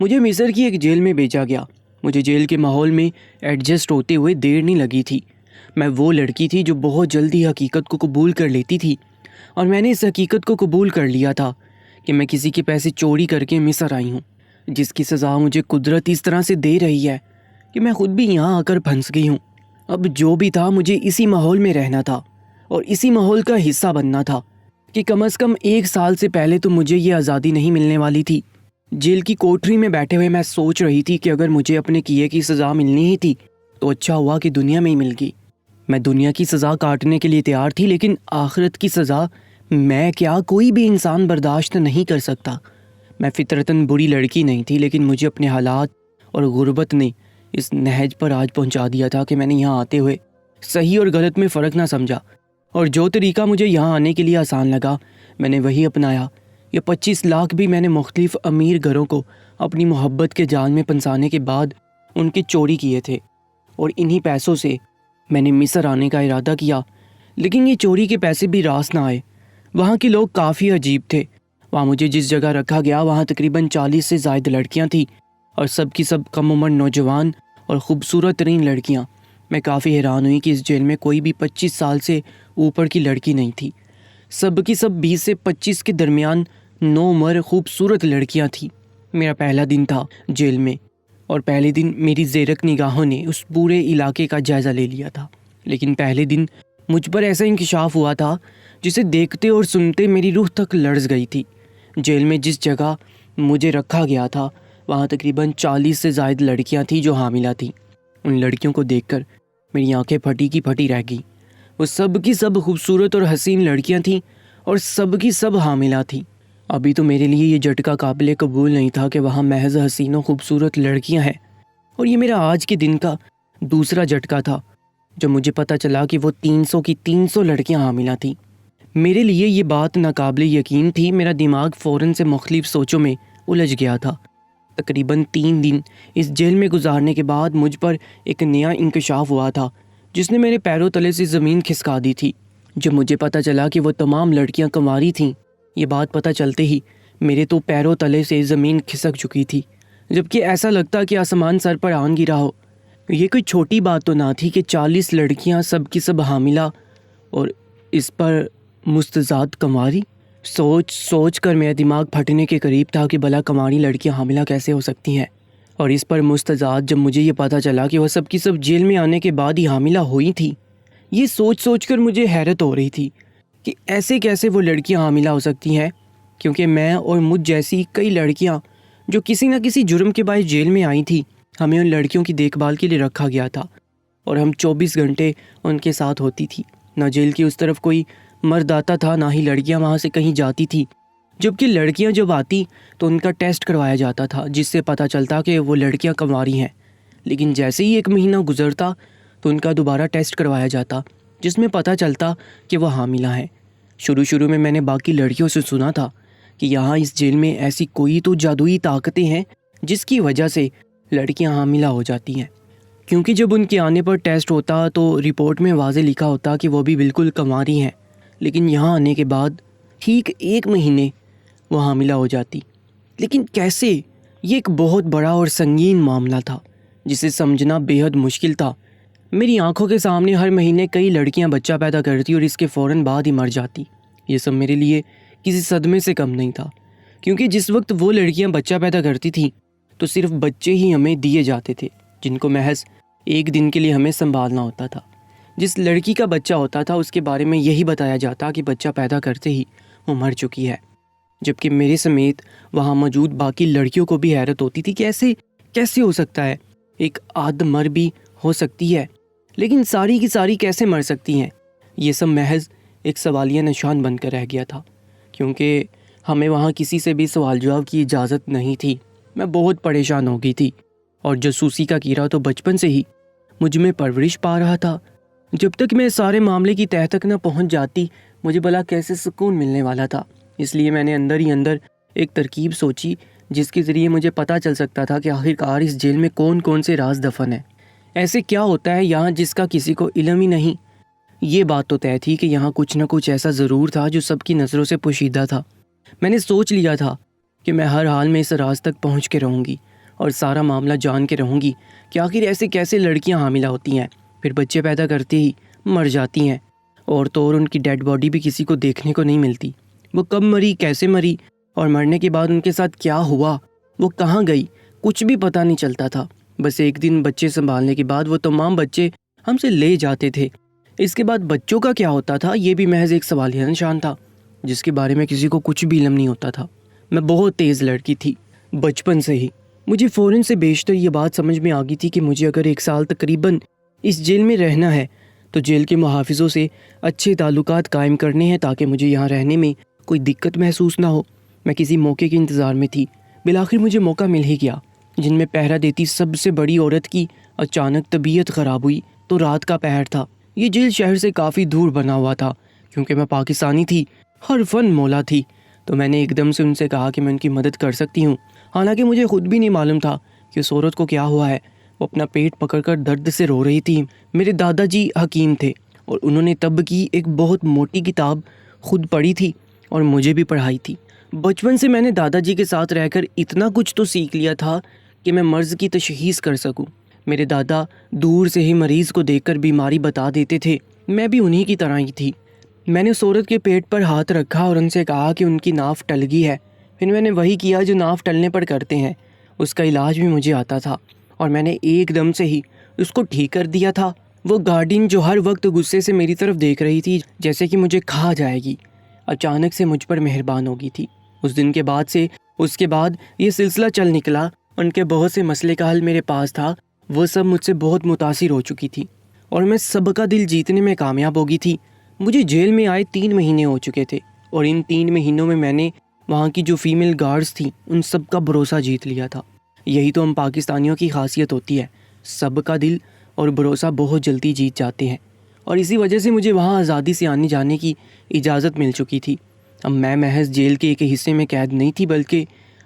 مجھے مصر کی ایک جیل میں بھیجا گیا۔ مجھے جیل کے ماحول میں ایڈجسٹ ہوتے ہوئے دیر نہیں لگی تھی۔ میں وہ لڑکی تھی جو بہت جلدی حقیقت کو قبول کر لیتی تھی، اور میں نے اس حقیقت کو قبول کر لیا تھا کہ میں کسی کے پیسے چوری کر کے مصر آئی ہوں، جس کی سزا مجھے قدرت اس طرح سے دے رہی ہے کہ میں خود بھی یہاں آ کر پھنس گئی ہوں۔ اب جو بھی تھا مجھے اسی ماحول میں رہنا تھا اور اسی ماحول کا حصہ بننا تھا کہ کم از کم 1 سال سے پہلے تو مجھے یہ آزادی نہیں ملنے والی تھی۔ جیل کی کوٹری میں بیٹھے ہوئے میں سوچ رہی تھی کہ اگر مجھے اپنے کیے کی سزا ملنی ہی تھی تو اچھا ہوا کہ دنیا میں ہی مل گئی۔ میں دنیا کی سزا کاٹنے کے لیے تیار تھی، لیکن آخرت کی سزا میں کیا کوئی بھی انسان برداشت نہیں کر سکتا۔ میں فطرتاً بری لڑکی نہیں تھی، لیکن مجھے اپنے حالات اور غربت نے اس نہج پر آج پہنچا دیا تھا کہ میں نے یہاں آتے ہوئے صحیح اور غلط میں فرق نہ سمجھا، اور جو طریقہ مجھے یہاں آنے کے لیے آسان لگا میں نے وہی اپنایا۔ یہ 25 لاکھ بھی میں نے مختلف امیر گھروں کو اپنی محبت کے جال میں پھنسانے کے بعد ان کے چوری کیے تھے، اور انہی پیسوں سے میں نے مصر آنے کا ارادہ کیا۔ لیکن یہ چوری کے پیسے بھی راس نہ آئے۔ وہاں کے لوگ کافی عجیب تھے۔ وہاں مجھے جس جگہ رکھا گیا وہاں تقریباً 40 سے زائد لڑکیاں تھیں اور سب کی سب کم عمر نوجوان اور خوبصورت ترین لڑکیاں۔ میں کافی حیران ہوئی کہ اس جیل میں کوئی بھی 25 سال سے اوپر کی لڑکی نہیں تھی۔ سب کی سب 20 سے 25 کے درمیان نوعمر خوبصورت لڑکیاں تھیں۔ میرا پہلا دن تھا جیل میں، اور پہلے دن میری زیرک نگاہوں نے اس پورے علاقے کا جائزہ لے لیا تھا۔ لیکن پہلے دن مجھ پر ایسا انکشاف ہوا تھا جسے دیکھتے اور سنتے میری روح تک لرز گئی تھی۔ جیل میں جس جگہ مجھے رکھا گیا تھا وہاں تقریباً 40 سے زائد لڑکیاں تھیں جو حاملہ تھیں۔ ان لڑکیوں کو دیکھ کر میری آنکھیں پھٹی کی پھٹی رہ گئیں۔ وہ سب کی سب خوبصورت اور حسین لڑکیاں تھیں اور سب کی سب حاملہ تھیں۔ ابھی تو میرے لیے یہ جھٹکا قابل قبول نہیں تھا کہ وہاں محض حسین و خوبصورت لڑکیاں ہیں، اور یہ میرا آج کے دن کا دوسرا جھٹکا تھا جب مجھے پتہ چلا کہ وہ 300 کی 300 لڑکیاں حاملہ تھیں۔ میرے لیے یہ بات ناقابل یقین تھی۔ میرا دماغ فوراً سے مختلف سوچوں میں الجھ گیا تھا۔ تقریباً 3 دن اس جیل میں گزارنے کے بعد مجھ پر ایک نیا انکشاف ہوا تھا جس نے میرے پیروں تلے سے زمین کھسکا دی تھی۔ جب مجھے پتہ چلا کہ وہ تمام لڑکیاں کنواری تھیں، یہ بات پتہ چلتے ہی میرے تو پیروں تلے سے زمین کھسک چکی تھی، جبکہ ایسا لگتا کہ آسمان سر پر آن گرا ہو۔ یہ کوئی چھوٹی بات تو نہ تھی کہ 40 لڑکیاں سب کی سب حاملہ، اور اس پر مستزاد کنواری۔ سوچ کر میرا دماغ پھٹنے کے قریب تھا کہ بھلا کنواری لڑکیاں حاملہ کیسے ہو سکتی ہیں، اور اس پر مستزاد جب مجھے یہ پتہ چلا کہ وہ سب کی سب جیل میں آنے کے بعد ہی حاملہ ہوئی تھی، یہ سوچ کر مجھے حیرت ہو رہی تھی کہ ایسے کیسے وہ لڑکیاں حاملہ ہو سکتی ہیں، کیونکہ میں اور مجھ جیسی کئی لڑکیاں جو کسی نہ کسی جرم کے باعث جیل میں آئی تھیں، ہمیں ان لڑکیوں کی دیکھ بھال کے لیے رکھا گیا تھا، اور ہم 24 گھنٹے ان کے ساتھ ہوتی تھی۔ نہ جیل کی اس طرف کوئی مرد آتا تھا، نہ ہی لڑکیاں وہاں سے کہیں جاتی تھی۔ جبکہ لڑکیاں جب آتی تو ان کا ٹیسٹ کروایا جاتا تھا جس سے پتہ چلتا کہ وہ لڑکیاں کنواری ہیں، لیکن جیسے ہی 1 مہینہ گزرتا تو ان کا دوبارہ ٹیسٹ کروایا جاتا جس میں پتہ چلتا کہ وہ حاملہ ہیں۔ شروع میں نے باقی لڑکیوں سے سنا تھا کہ یہاں اس جیل میں ایسی کوئی تو جادوئی طاقتیں ہیں جس کی وجہ سے لڑکیاں حاملہ ہو جاتی ہیں، کیونکہ جب ان کے آنے پر ٹیسٹ ہوتا تو رپورٹ میں واضح لکھا ہوتا کہ وہ بھی بالکل کنواری ہیں، لیکن یہاں آنے کے بعد ٹھیک 1 مہینے وہ حاملہ ہو جاتی۔ لیکن کیسے؟ یہ ایک بہت بڑا اور سنگین معاملہ تھا جسے سمجھنا بے حد مشکل تھا۔ میری آنکھوں کے سامنے ہر مہینے کئی لڑکیاں بچہ پیدا کرتی اور اس کے فوراً بعد ہی مر جاتی۔ یہ سب میرے لیے کسی صدمے سے کم نہیں تھا، کیونکہ جس وقت وہ لڑکیاں بچہ پیدا کرتی تھیں تو صرف بچے ہی ہمیں دیے جاتے تھے جن کو محض 1 دن کے لیے ہمیں سنبھالنا ہوتا تھا۔ جس لڑکی کا بچہ ہوتا تھا اس کے بارے میں یہی بتایا جاتا کہ بچہ پیدا کرتے ہی وہ مر چکی ہے، جبکہ میرے سمیت وہاں موجود باقی لڑکیوں کو بھی حیرت ہوتی تھی کہ ایسے کیسے ہو سکتا ہے، ایک آدھ مر بھی ہو سکتی ہے لیکن ساری کی ساری کیسے مر سکتی ہیں۔ یہ سب محض ایک سوالیہ نشان بن کر رہ گیا تھا، کیونکہ ہمیں وہاں کسی سے بھی سوال جواب کی اجازت نہیں تھی۔ میں بہت پریشان ہو گئی تھی، اور جاسوسی کا کیڑا تو بچپن سے ہی مجھ میں پرورش پا رہا تھا۔ جب تک میں سارے معاملے کی تہہ تک نہ پہنچ جاتی مجھے بھلا کیسے سکون ملنے والا تھا۔ اس لیے میں نے اندر ہی اندر ایک ترکیب سوچی جس کے ذریعے مجھے پتہ چل سکتا تھا کہ آخرکار اس جیل میں کون کون سے راز دفن ہیں، ایسے کیا ہوتا ہے یہاں جس کا کسی کو علم ہی نہیں۔ یہ بات تو طے تھی کہ یہاں کچھ نہ کچھ ایسا ضرور تھا جو سب کی نظروں سے پوشیدہ تھا۔ میں نے سوچ لیا تھا کہ میں ہر حال میں اس راز تک پہنچ کے رہوں گی اور سارا معاملہ جان کے رہوں گی کہ آخر ایسے کیسے لڑکیاں حاملہ ہوتی ہیں، پھر بچے پیدا کرتے ہی مر جاتی ہیں، اور تو اور ان کی ڈیڈ باڈی بھی کسی کو دیکھنے کو نہیں ملتی۔ وہ کب مری، کیسے مری، اور مرنے کے بعد ان کے ساتھ کیا ہوا، وہ کہاں گئی، کچھ بھی پتہ نہیں چلتا تھا۔ بس ایک دن بچے سنبھالنے کے بعد وہ تمام بچے ہم سے لے جاتے تھے۔ اس کے بعد بچوں کا کیا ہوتا تھا یہ بھی محض ایک سوالیہ نشان تھا جس کے بارے میں کسی کو کچھ بھی علم نہیں ہوتا تھا۔ میں بہت تیز لڑکی تھی بچپن سے ہی۔ مجھے فوراً سے بیشتر یہ بات سمجھ میں آ گئی تھی کہ مجھے اگر 1 سال تقریباً اس جیل میں رہنا ہے تو جیل کے محافظوں سے اچھے تعلقات قائم کرنے ہیں تاکہ مجھے یہاں رہنے میں کوئی دقت محسوس نہ ہو۔ میں کسی موقع کے انتظار میں تھی۔ بالآخر مجھے موقع مل ہی گیا۔ جن میں پہرا دیتی سب سے بڑی عورت کی اچانک طبیعت خراب ہوئی تو رات کا پہر تھا۔ یہ جیل شہر سے کافی دور بنا ہوا تھا۔ کیونکہ میں پاکستانی تھی، حرفاً مولا تھی، تو میں نے ایک دم سے ان سے کہا کہ میں ان کی مدد کر سکتی ہوں، حالانکہ مجھے خود بھی نہیں معلوم تھا کہ اس عورت کو کیا ہوا ہے۔ وہ اپنا پیٹ پکڑ کر درد سے رو رہی تھی۔ میرے دادا جی حکیم تھے اور انہوں نے طب کی ایک بہت موٹی کتاب خود پڑھی تھی اور مجھے بھی پڑھائی تھی۔ بچپن سے میں نے دادا جی کے ساتھ رہ کر اتنا کچھ تو سیکھ لیا تھا کہ میں مرض کی تشخیص کر سکوں۔ میرے دادا دور سے ہی مریض کو دیکھ کر بیماری بتا دیتے تھے، میں بھی انہی کی طرح ہی تھی۔ میں نے اس عورت کے پیٹ پر ہاتھ رکھا اور ان سے کہا کہ ان کی ناف ٹل گئی ہے۔ پھر میں نے وہی کیا جو ناف ٹلنے پر کرتے ہیں، اس کا علاج بھی مجھے آتا تھا اور میں نے ایک دم سے ہی اس کو ٹھیک کر دیا تھا۔ وہ گارڈین جو ہر وقت غصے سے میری طرف دیکھ رہی تھی جیسے کہ مجھے کھا جائے گی، اچانک سے مجھ پر مہربان ہو گئی تھی۔ اس کے بعد یہ سلسلہ چل نکلا۔ ان کے بہت سے مسئلے کا حل میرے پاس تھا، وہ سب مجھ سے بہت متاثر ہو چکی تھی اور میں سب کا دل جیتنے میں کامیاب ہو گئی تھی۔ مجھے جیل میں آئے 3 مہینے ہو چکے تھے اور ان 3 مہینوں میں نے وہاں کی جو فیمیل گارڈز تھیں ان سب کا بھروسہ جیت لیا تھا۔ یہی تو ہم پاکستانیوں کی خاصیت ہوتی ہے، سب کا دل اور بھروسہ بہت جلدی جیت جاتے ہیں، اور اسی وجہ سے مجھے وہاں آزادی سے آنے جانے کی اجازت مل چکی تھی۔ اب میں محض جیل کے ایک حصے میں قید نہیں تھی، بلکہ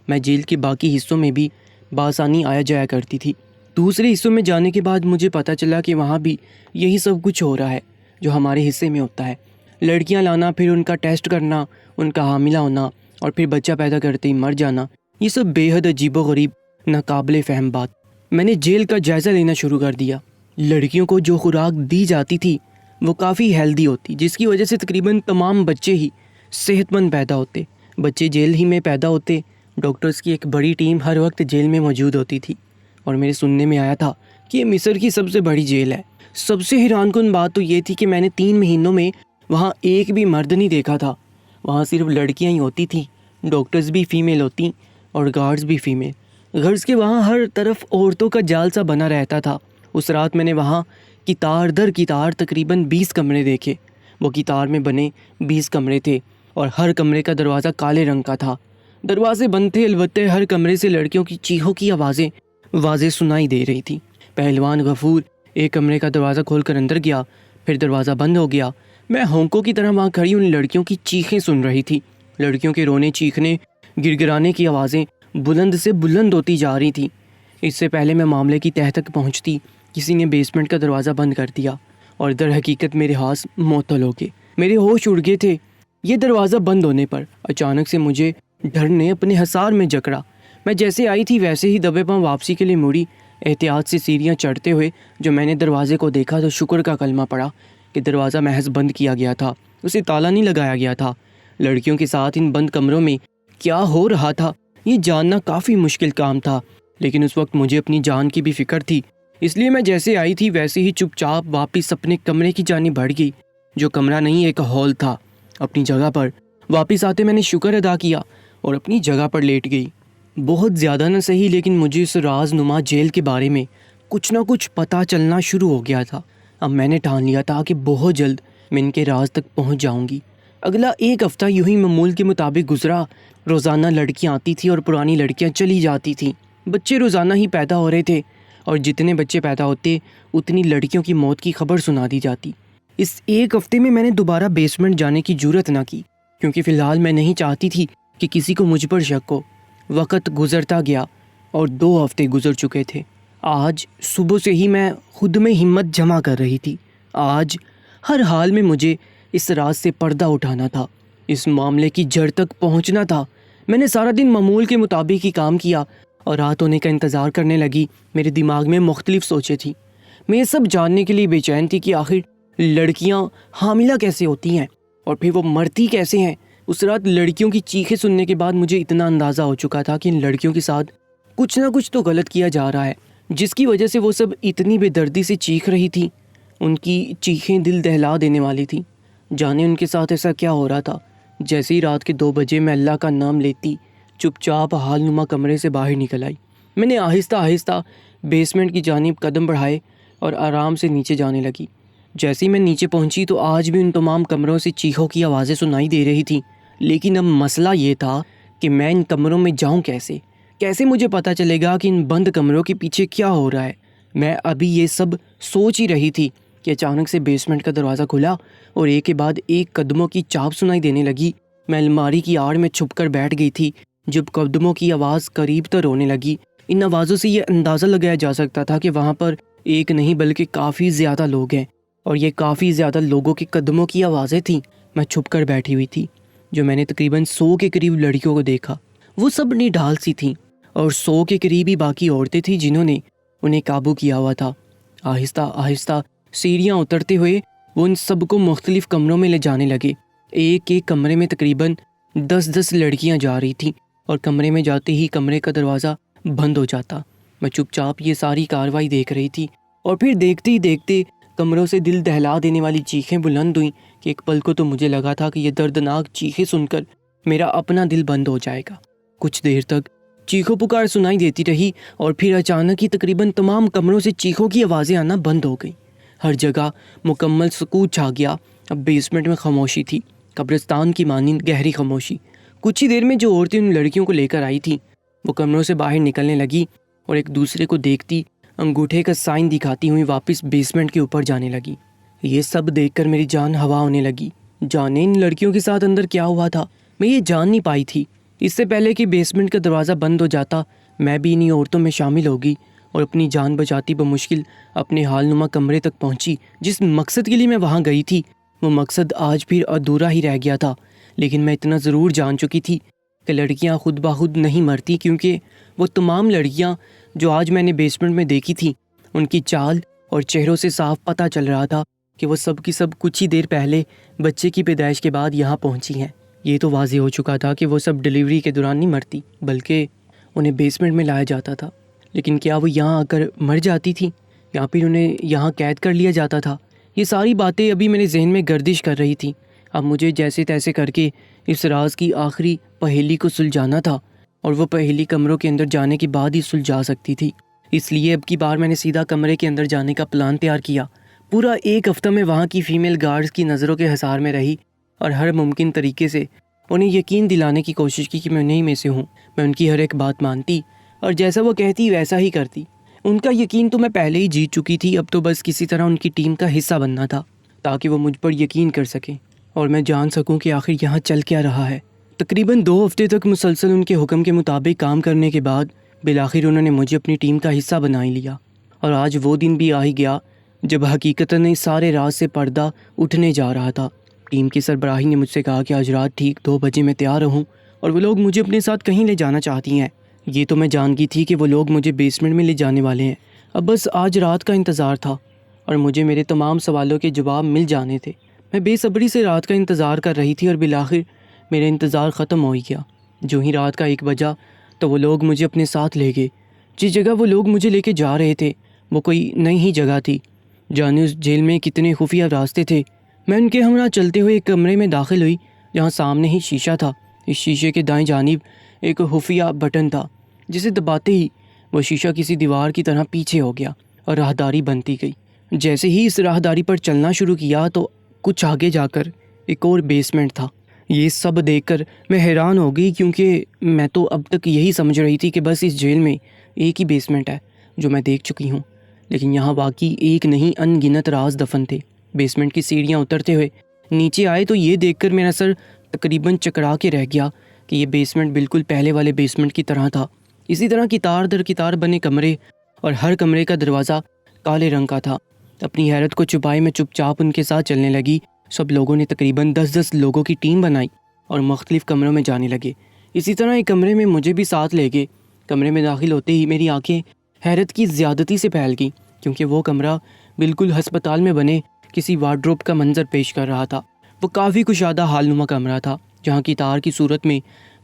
میں جیل کے باقی حصوں میں بھی بآسانی آیا جایا کرتی تھی۔ دوسرے حصوں میں جانے کے بعد مجھے پتہ چلا کہ وہاں بھی یہی سب کچھ ہو رہا ہے جو ہمارے حصے میں ہوتا ہے۔ لڑکیاں لانا، پھر ان کا ٹیسٹ کرنا، ان کا حاملہ ہونا اور پھر بچہ پیدا کرتے ہی مر جانا، یہ سب بے حد عجیب و غریب، ناقابل فہم بات۔ میں نے جیل کا جائزہ لینا شروع کر دیا۔ لڑکیوں کو جو خوراک دی جاتی تھی وہ کافی ہیلدی ہوتی، جس کی وجہ سے تقریباً تمام بچے ہی صحت مند پیدا ہوتے۔ بچے جیل ہی میں پیدا ہوتے۔ ڈاکٹرز کی ایک بڑی ٹیم ہر وقت جیل میں موجود ہوتی تھی، اور میرے سننے میں آیا تھا کہ یہ مصر کی سب سے بڑی جیل ہے۔ سب سے حیران کن بات تو یہ تھی کہ میں نے 3 مہینوں میں وہاں ایک بھی مرد نہیں دیکھا تھا، وہاں صرف لڑکیاں ہی ہوتی تھیں، ڈاکٹرز بھی فیمیل ہوتی اور گارڈز بھی فیمیل۔ غرض کہ وہاں ہر طرف عورتوں کا جال سا بنا رہتا تھا۔ اس رات میں نے وہاں قطار در قطار تقریباً 20 کمرے دیکھے۔ وہ قطار میں بنے 20 کمرے تھے اور ہر کمرے کا دروازہ کالے رنگ کا تھا۔ دروازے بند تھے، البتہ ہر کمرے سے لڑکیوں کی چیخوں کی آوازیں واضح سنائی دے رہی تھی۔ پہلوان غفور ایک کمرے کا دروازہ کھول کر اندر گیا، پھر دروازہ بند ہو گیا۔ میں ہونکوں کی طرح وہاں کھڑی ان لڑکیوں کی چیخیں سن رہی تھی۔ لڑکیوں کے رونے، چیخنے، گڑگڑانے کی آوازیں بلند سے بلند ہوتی جا رہی تھیں۔ اس سے پہلے میں معاملے کی تہہ تک پہنچتی، کسی نے بیسمنٹ کا دروازہ بند کر دیا اور در حقیقت میرے ہاتھ معطل ہو گئے، میرے ہوش اڑ گئے تھے۔ یہ دروازہ بند ہونے پر اچانک سے مجھے ڈر نے اپنے حصار میں جکڑا۔ میں جیسے آئی تھی ویسے ہی دبے پاؤں واپسی کے لیے مڑی۔ احتیاط سے سیڑھیاں چڑھتے ہوئے جو میں نے دروازے کو دیکھا تو شکر کا کلمہ پڑا کہ دروازہ محض بند کیا گیا تھا، اسے تالا نہیں لگایا گیا تھا۔ لڑکیوں کے ساتھ ان بند کمروں میں کیا ہو رہا تھا یہ جاننا کافی مشکل کام تھا، لیکن اس وقت مجھے اپنی جان کی بھی فکر تھی، اس لیے میں جیسے آئی تھی ویسے ہی چپ چاپ واپس اپنے کمرے کی جانب بڑھ گئی، جو کمرہ نہیں ایک ہال تھا۔ اپنی جگہ پر واپس آتے میں نے شکر ادا کیا اور اپنی جگہ پر لیٹ گئی۔ بہت زیادہ نہ صحیح، لیکن مجھے اس راز نما جیل کے بارے میں کچھ نہ کچھ پتہ چلنا شروع ہو گیا تھا۔ اب میں نے ٹھان لیا تھا کہ بہت جلد میں ان کے راز تک پہنچ جاؤں گی۔ اگلا 1 ہفتہ یوں ہی معمول کے مطابق گزرا۔ روزانہ لڑکیاں آتی تھیں اور پرانی لڑکیاں چلی جاتی تھیں۔ بچے روزانہ ہی پیدا ہو رہے تھے اور جتنے بچے پیدا ہوتے اتنی لڑکیوں کی موت کی خبر سنا دی جاتی۔ اس 1 ہفتے میں نے دوبارہ بیسمنٹ جانے کی جرات نہ کی، کیونکہ فی الحال میں نہیں چاہتی تھی کہ کسی کو مجھ پر شک ہو۔ وقت گزرتا گیا اور 2 ہفتے گزر چکے تھے۔ آج صبح سے ہی میں خود میں ہمت جمع کر رہی تھی۔ آج ہر حال میں مجھے اس راز سے پردہ اٹھانا تھا، اس معاملے کی جڑ تک پہنچنا تھا۔ میں نے سارا دن معمول کے مطابق ہی کام کیا اور رات ہونے کا انتظار کرنے لگی۔ میرے دماغ میں مختلف سوچیں تھیں۔ میں یہ سب جاننے کے لیے بے چین تھی کہ آخر لڑکیاں حاملہ کیسے ہوتی ہیں اور پھر وہ مرتی کیسے ہیں۔ اس رات لڑکیوں کی چیخیں سننے کے بعد مجھے اتنا اندازہ ہو چکا تھا کہ ان لڑکیوں کے ساتھ کچھ نہ کچھ تو غلط کیا جا رہا ہے، جس کی وجہ سے وہ سب اتنی بے دردی سے چیخ رہی تھی۔ ان کی چیخیں دل دہلا دینے والی تھی۔ جانے ان کے ساتھ ایسا کیا ہو رہا تھا۔ جیسے ہی رات کے 2 بجے میں اللہ کا نام لیتی چپ چاپ حال نما کمرے سے باہر نکل آئی۔ میں نے آہستہ آہستہ بیسمنٹ کی جانب قدم بڑھائے اور آرام سے نیچے جانے لگی۔ جیسے ہی میں نیچے پہنچی تو آج بھی ان تمام کمروں سے چیخوں کی آوازیں سنائی دے رہی تھیں، لیکن اب مسئلہ یہ تھا کہ میں ان کمروں میں جاؤں کیسے مجھے پتہ چلے گا کہ ان بند کمروں کے پیچھے کیا ہو رہا ہے۔ میں ابھی یہ سب سوچ ہی رہی تھی کہ اچانک سے بیسمنٹ کا دروازہ کھلا اور ایک کے بعد ایک قدموں کی چاپ سنائی دینے لگی۔ میں الماری کی آڑ میں چھپ کر بیٹھ گئی تھی۔ جب قدموں کی آواز قریب تر ہونے لگی، ان آوازوں سے یہ اندازہ لگایا جا سکتا تھا کہ وہاں پر ایک نہیں بلکہ کافی زیادہ لوگ ہیں، اور یہ کافی زیادہ لوگوں کے قدموں کی آوازیں تھیں۔ میں چھپ کر بیٹھی ہوئی تھی۔ جو میں نے تقریباً 100 کے قریب لڑکیوں کو دیکھا، وہ سب نڈھال سی تھیں اور 100 کے قریب ہی باقی عورتیں تھیں جنہوں نے انہیں قابو کیا ہوا تھا۔ آہستہ آہستہ سیڑھیاں اترتے ہوئے وہ ان سب کو مختلف کمروں میں لے جانے لگے۔ ایک ایک کمرے میں تقریباً 10 لڑکیاں جا رہی تھیں اور کمرے میں جاتے ہی کمرے کا دروازہ بند ہو جاتا۔ میں چپ چاپ یہ ساری کارروائی دیکھ رہی تھی، اور پھر دیکھتے ہی دیکھتے کمروں سے دل دہلا دینے والی چیخیں بلند ہوئیں کہ ایک پل کو تو مجھے لگا تھا کہ یہ دردناک چیخیں سن کر میرا اپنا دل بند ہو جائے گا۔ کچھ دیر تک چیخوں پکار سنائی دیتی رہی، اور پھر اچانک ہی تقریباً تمام کمروں سے چیخوں کی آوازیں آنا بند ہو گئیں۔ ہر جگہ مکمل سکوت چھا گیا۔ اب بیسمنٹ میں خاموشی تھی، قبرستان کی مانند گہری خاموشی۔ کچھ ہی دیر میں جو عورتیں ان لڑکیوں کو لے کر آئی تھیں وہ کمروں سے باہر نکلنے لگی اور ایک دوسرے کو دیکھتی انگوٹھے کا سائن دکھاتی ہوئی واپس بیسمنٹ کے اوپر جانے لگی۔ یہ سب دیکھ کر میری جان ہوا ہونے لگی۔ جانے ان لڑکیوں کے ساتھ اندر کیا ہوا تھا میں یہ جان نہیں پائی تھی۔ اس سے پہلے کہ بیسمنٹ کا دروازہ بند ہو جاتا میں بھی انہی عورتوں میں شامل ہوگی اور اپنی جان بچاتی بمشکل اپنے حال نما کمرے تک پہنچی۔ جس مقصد کے لیے میں وہاں گئی تھی وہ مقصد آج پھر ادھورا ہی رہ گیا تھا، لیکن میں اتنا ضرور جان چکی تھی کہ لڑکیاں خود بخود نہیں مرتی، کیونکہ وہ تمام لڑکیاں جو آج میں نے بیسمنٹ میں دیکھی تھیں ان کی چال اور چہروں سے صاف پتہ چل رہا تھا کہ وہ سب کی سب کچھ ہی دیر پہلے بچے کی پیدائش کے بعد یہاں پہنچی ہیں۔ یہ تو واضح ہو چکا تھا کہ وہ سب ڈیلیوری کے دوران نہیں مرتی بلکہ انہیں بیسمنٹ میں لایا جاتا تھا۔ لیکن کیا وہ یہاں آ کر مر جاتی تھی یا پھر انہیں یہاں قید کر لیا جاتا تھا؟ یہ ساری باتیں ابھی میرے ذہن میں گردش کر رہی تھیں۔ اب مجھے جیسے تیسے کر کے اس راز کی آخری پہیلی کو سلجھانا تھا، اور وہ پہیلی کمروں کے اندر جانے کے بعد ہی سلجھا سکتی تھی۔ اس لیے اب کی بار میں نے سیدھا کمرے کے اندر جانے کا پلان تیار کیا۔ پورا 1 ہفتہ میں وہاں کی فیمیل گارڈز کی نظروں کے حصار میں رہی اور ہر ممکن طریقے سے انہیں یقین دلانے کی کوشش کی کہ میں انہیں میں سے ہوں۔ میں ان کی ہر ایک بات مانتی اور جیسا وہ کہتی ویسا ہی کرتی۔ ان کا یقین تو میں پہلے ہی جیت چکی تھی، اب تو بس کسی طرح ان کی ٹیم کا حصہ بننا تھا تاکہ وہ مجھ پر یقین کر سکیں اور میں جان سکوں کہ آخر یہاں چل کیا رہا ہے۔ تقریباً 2 ہفتے تک مسلسل ان کے حکم کے مطابق کام کرنے کے بعد بالآخر انہوں نے مجھے اپنی ٹیم کا حصہ بنا ہی لیا، اور آج وہ دن بھی آ ہی گیا جب حقیقتاً اس سارے راز سے پردہ اٹھنے جا رہا تھا۔ ٹیم کی سربراہی نے مجھ سے کہا کہ آج رات ٹھیک 2 بجے میں تیار رہوں، اور وہ لوگ مجھے اپنے ساتھ کہیں لے جانا چاہتی ہیں۔ یہ تو میں جان گئی تھی کہ وہ لوگ مجھے بیسمنٹ میں لے جانے والے ہیں۔ اب بس آج رات کا انتظار تھا اور مجھے میرے تمام سوالوں کے جواب مل جانے تھے۔ میں بے صبری سے رات کا انتظار کر رہی تھی اور بالآخر میرا انتظار ختم ہو ہی گیا۔ جو ہی رات کا 1 بجا تو وہ لوگ مجھے اپنے ساتھ لے گئے۔ جس جگہ وہ لوگ مجھے لے کے جا رہے تھے وہ کوئی نئی ہی جگہ تھی۔ جانے اس جیل میں کتنے خفیہ راستے تھے۔ میں ان کے ہمراہ چلتے ہوئے ایک کمرے میں داخل ہوئی جہاں سامنے ہی شیشہ تھا۔ اس شیشے کے دائیں جانب ایک خفیہ بٹن تھا جسے دباتے ہی وہ شیشہ کسی دیوار کی طرح پیچھے ہو گیا اور راہداری بنتی گئی۔ جیسے ہی اس راہداری پر چلنا شروع کیا تو کچھ آگے جا کر ایک اور بیسمنٹ تھا۔ یہ سب دیکھ کر میں حیران ہو گئی، کیونکہ میں تو اب تک یہی سمجھ رہی تھی کہ بس اس جیل میں ایک ہی بیسمنٹ ہے جو میں دیکھ چکی ہوں، لیکن یہاں واقعی ایک نہیں ان گنت راز دفن تھے۔ بیسمنٹ کی سیڑھیاں اترتے ہوئے نیچے آئے تو یہ دیکھ کر میرا سر تقریباً چکرا کے رہ گیا کہ یہ بیسمنٹ بالکل پہلے والے بیسمنٹ کی طرح تھا۔ اسی طرح قطار در قطار بنے کمرے اور ہر کمرے کا دروازہ کالے رنگ کا تھا۔ اپنی حیرت کو چھپائے میں چپ چاپ ان کے ساتھ چلنے لگی۔ سب لوگوں نے تقریباً 10 لوگوں کی ٹیم بنائی اور مختلف کمروں میں جانے لگے۔ اسی طرح ایک کمرے میں مجھے بھی ساتھ لے گئے۔ کمرے میں داخل ہوتے ہی میری آنکھیں حیرت کی زیادتی سے پھیل گئیں، کیونکہ وہ کمرہ بالکل ہسپتال میں بنے کسی وارڈروب کا منظر پیش کر رہا تھا۔ وہ کافی کشادہ حال نما کمرہ تھا جہاں قطار کی صورت میں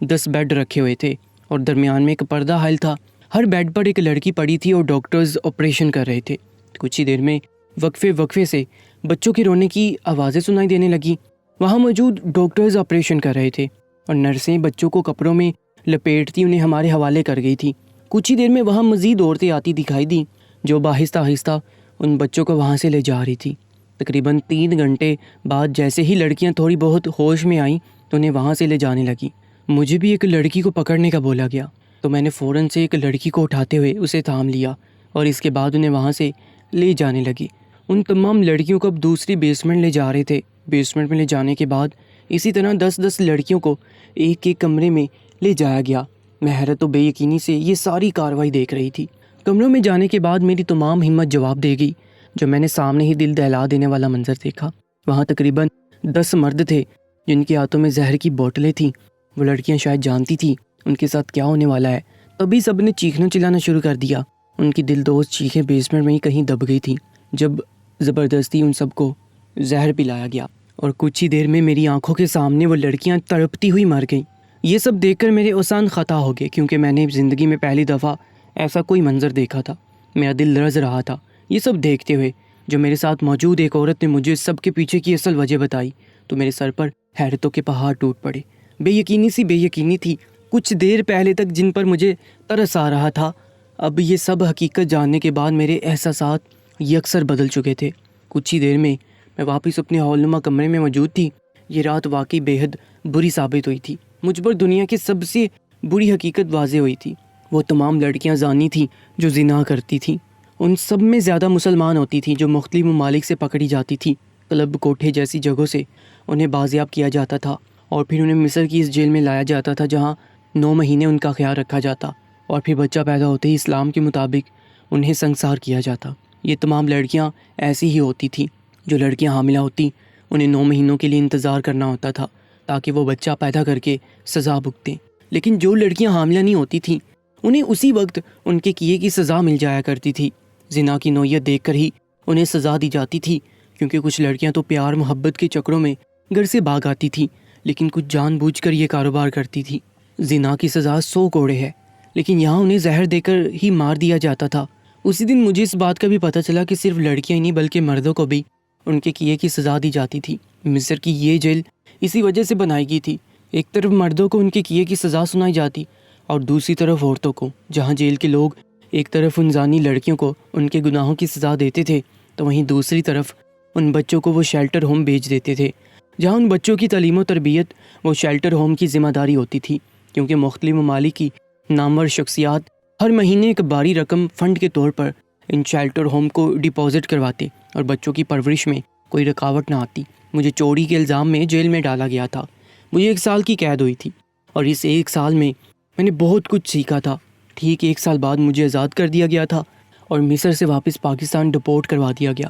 10 بیڈ رکھے ہوئے تھے اور درمیان میں ایک پردہ حائل تھا۔ ہر بیڈ پر ایک لڑکی پڑی تھی اور ڈاکٹرز آپریشن کر رہے تھے۔ کچھ ہی دیر میں وقفے سے بچوں کے رونے کی آوازیں سنائی دینے لگیں۔ وہاں موجود ڈاکٹرز آپریشن کر رہے تھے اور نرسیں بچوں کو کپڑوں میں لپیٹتی انہیں ہمارے حوالے کر گئی تھی۔ کچھ ہی دیر میں وہاں مزید عورتیں آتی دکھائی دیں جو آہستہ آہستہ ان بچوں کو وہاں سے لے جا رہی تھی۔ تقریباً 3 گھنٹے بعد جیسے ہی لڑکیاں تھوڑی بہت ہوش میں آئیں تو انہیں وہاں سے لے جانے لگیں۔ مجھے بھی ایک لڑکی کو پکڑنے کا بولا گیا تو میں نے فوراً سے ایک لڑکی کو اٹھاتے ہوئے اسے تھام لیا اور اس کے بعد انہیں وہاں سے لے جانے لگی۔ ان تمام لڑکیوں کو اب دوسری بیسمنٹ لے جا رہے تھے۔ بیسمنٹ میں لے جانے کے بعد اسی طرح 10 لڑکیوں کو ایک کمرے میں لے جایا گیا۔ میں حیرت و بے یقینی سے یہ ساری کارروائی دیکھ رہی تھی۔ کمروں میں جانے کے بعد میری تمام ہمت جواب دے گئی جب میں نے سامنے ہی دل دہلا دینے والا منظر دیکھا۔ وہاں تقریباً 10 مرد تھے جن کے ہاتھوں میں زہر کی بوتلیں تھیں۔ وہ لڑکیاں شاید جانتی تھیں ان کے ساتھ کیا ہونے والا ہے۔ ابھی سب نے چیخنا چلانا شروع کر دیا۔ ان کی دل دوست چیخیں بیسمنٹ میں ہی کہیں دب گئی تھیں جب زبردستی ان سب کو زہر پلایا گیا، اور کچھ ہی دیر میں میری آنکھوں کے سامنے وہ لڑکیاں تڑپتی ہوئی مر گئیں۔ یہ سب دیکھ کر میرے اوسان خطا ہو گئے، کیونکہ میں نے زندگی میں پہلی دفعہ ایسا کوئی منظر دیکھا تھا۔ میرا دل لرز رہا تھا یہ سب دیکھتے ہوئے۔ جو میرے ساتھ موجود ایک عورت نے مجھے سب کے پیچھے کی اصل وجہ بتائی تو میرے سر پر حیرتوں کے پہاڑ ٹوٹ پڑے۔ بے یقینی تھی۔ کچھ دیر پہلے تک جن پر مجھے ترس آ رہا تھا، اب یہ سب حقیقت جاننے کے بعد میرے احساسات یکسر بدل چکے تھے۔ کچھ ہی دیر میں واپس اپنے ہولنما کمرے میں موجود تھی۔ یہ رات واقعی بے حد بری ثابت ہوئی تھی۔ مجھ پر دنیا کی سب سے بری حقیقت واضح ہوئی تھی۔ وہ تمام لڑکیاں زانی تھیں جو زنا کرتی تھیں۔ ان سب میں زیادہ مسلمان ہوتی تھیں جو مختلف ممالک سے پکڑی جاتی تھیں۔ کلب کوٹھے جیسی جگہوں سے انہیں بازیاب کیا جاتا تھا اور پھر انہیں مصر کی اس جیل میں لایا جاتا تھا جہاں 9 مہینے ان کا خیال رکھا جاتا، اور پھر بچہ پیدا ہوتے ہی اسلام کے مطابق انہیں سنسار کیا جاتا۔ یہ تمام لڑکیاں ایسی ہی ہوتی تھیں۔ جو لڑکیاں حاملہ ہوتی انہیں 9 مہینوں کے لیے انتظار کرنا ہوتا تھا تاکہ وہ بچہ پیدا کر کے سزا بھگتیں، لیکن جو لڑکیاں حاملہ نہیں ہوتی تھیں انہیں اسی وقت ان کے کیے کی سزا مل جایا کرتی تھی۔ زنا کی نوعیت دیکھ کر ہی انہیں سزا دی جاتی تھی، کیونکہ کچھ لڑکیاں تو پیار محبت کے چکروں میں گھر سے بھاگ آتی تھیں، لیکن کچھ جان بوجھ کر یہ کاروبار کرتی تھی۔ زنا کی سزا 100 کوڑے ہے، لیکن یہاں انہیں زہر دے کر ہی مار دیا جاتا تھا۔ اسی دن مجھے اس بات کا بھی پتہ چلا کہ صرف لڑکیاں ہی نہیں بلکہ مردوں کو بھی ان کے کیے کی سزا دی جاتی تھی۔ مصر کی یہ جیل اسی وجہ سے بنائی گئی تھی۔ ایک طرف مردوں کو ان کے کیے کی سزا سنائی جاتی اور دوسری طرف عورتوں کو۔ جہاں جیل کے لوگ ایک طرف ان زانی لڑکیوں کو ان کے گناہوں کی سزا دیتے تھے تو وہیں دوسری طرف ان بچوں کو وہ شیلٹر ہوم بھیج دیتے تھے، جہاں ان بچوں کی تعلیم و تربیت وہ شیلٹر ہوم کی ذمہ داری ہوتی تھی، کیونکہ مختلف ممالک کی نامور شخصیات ہر مہینے ایک باری رقم فنڈ کے طور پر ان شیلٹر ہوم کو ڈپازٹ کرواتے اور بچوں کی پرورش میں کوئی رکاوٹ نہ آتی۔ مجھے چوری کے الزام میں جیل میں ڈالا گیا تھا۔ مجھے 1 سال کی قید ہوئی تھی اور اس 1 سال میں میں نے بہت کچھ سیکھا تھا۔ ٹھیک 1 سال بعد مجھے آزاد کر دیا گیا تھا اور مصر سے واپس پاکستان ڈپورٹ کروا دیا گیا۔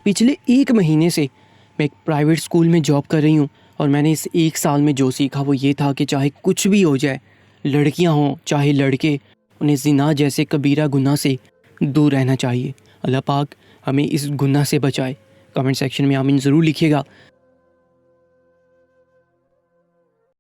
پچھلے 1 مہینے سے میں ایک پرائیویٹ اسکول میں جاب کر رہی ہوں، اور میں نے اس 1 سال میں جو سیکھا وہ یہ تھا کہ چاہے کچھ بھی ہو جائے، لڑکیاں ہوں چاہے لڑکے، انہیں زنا جیسے کبیرہ گناہ سے دور رہنا چاہیے۔ اللہ پاک ہمیں اس گناہ سے بچائے۔ کمنٹ سیکشن میں آمین ضرور لکھیے گا۔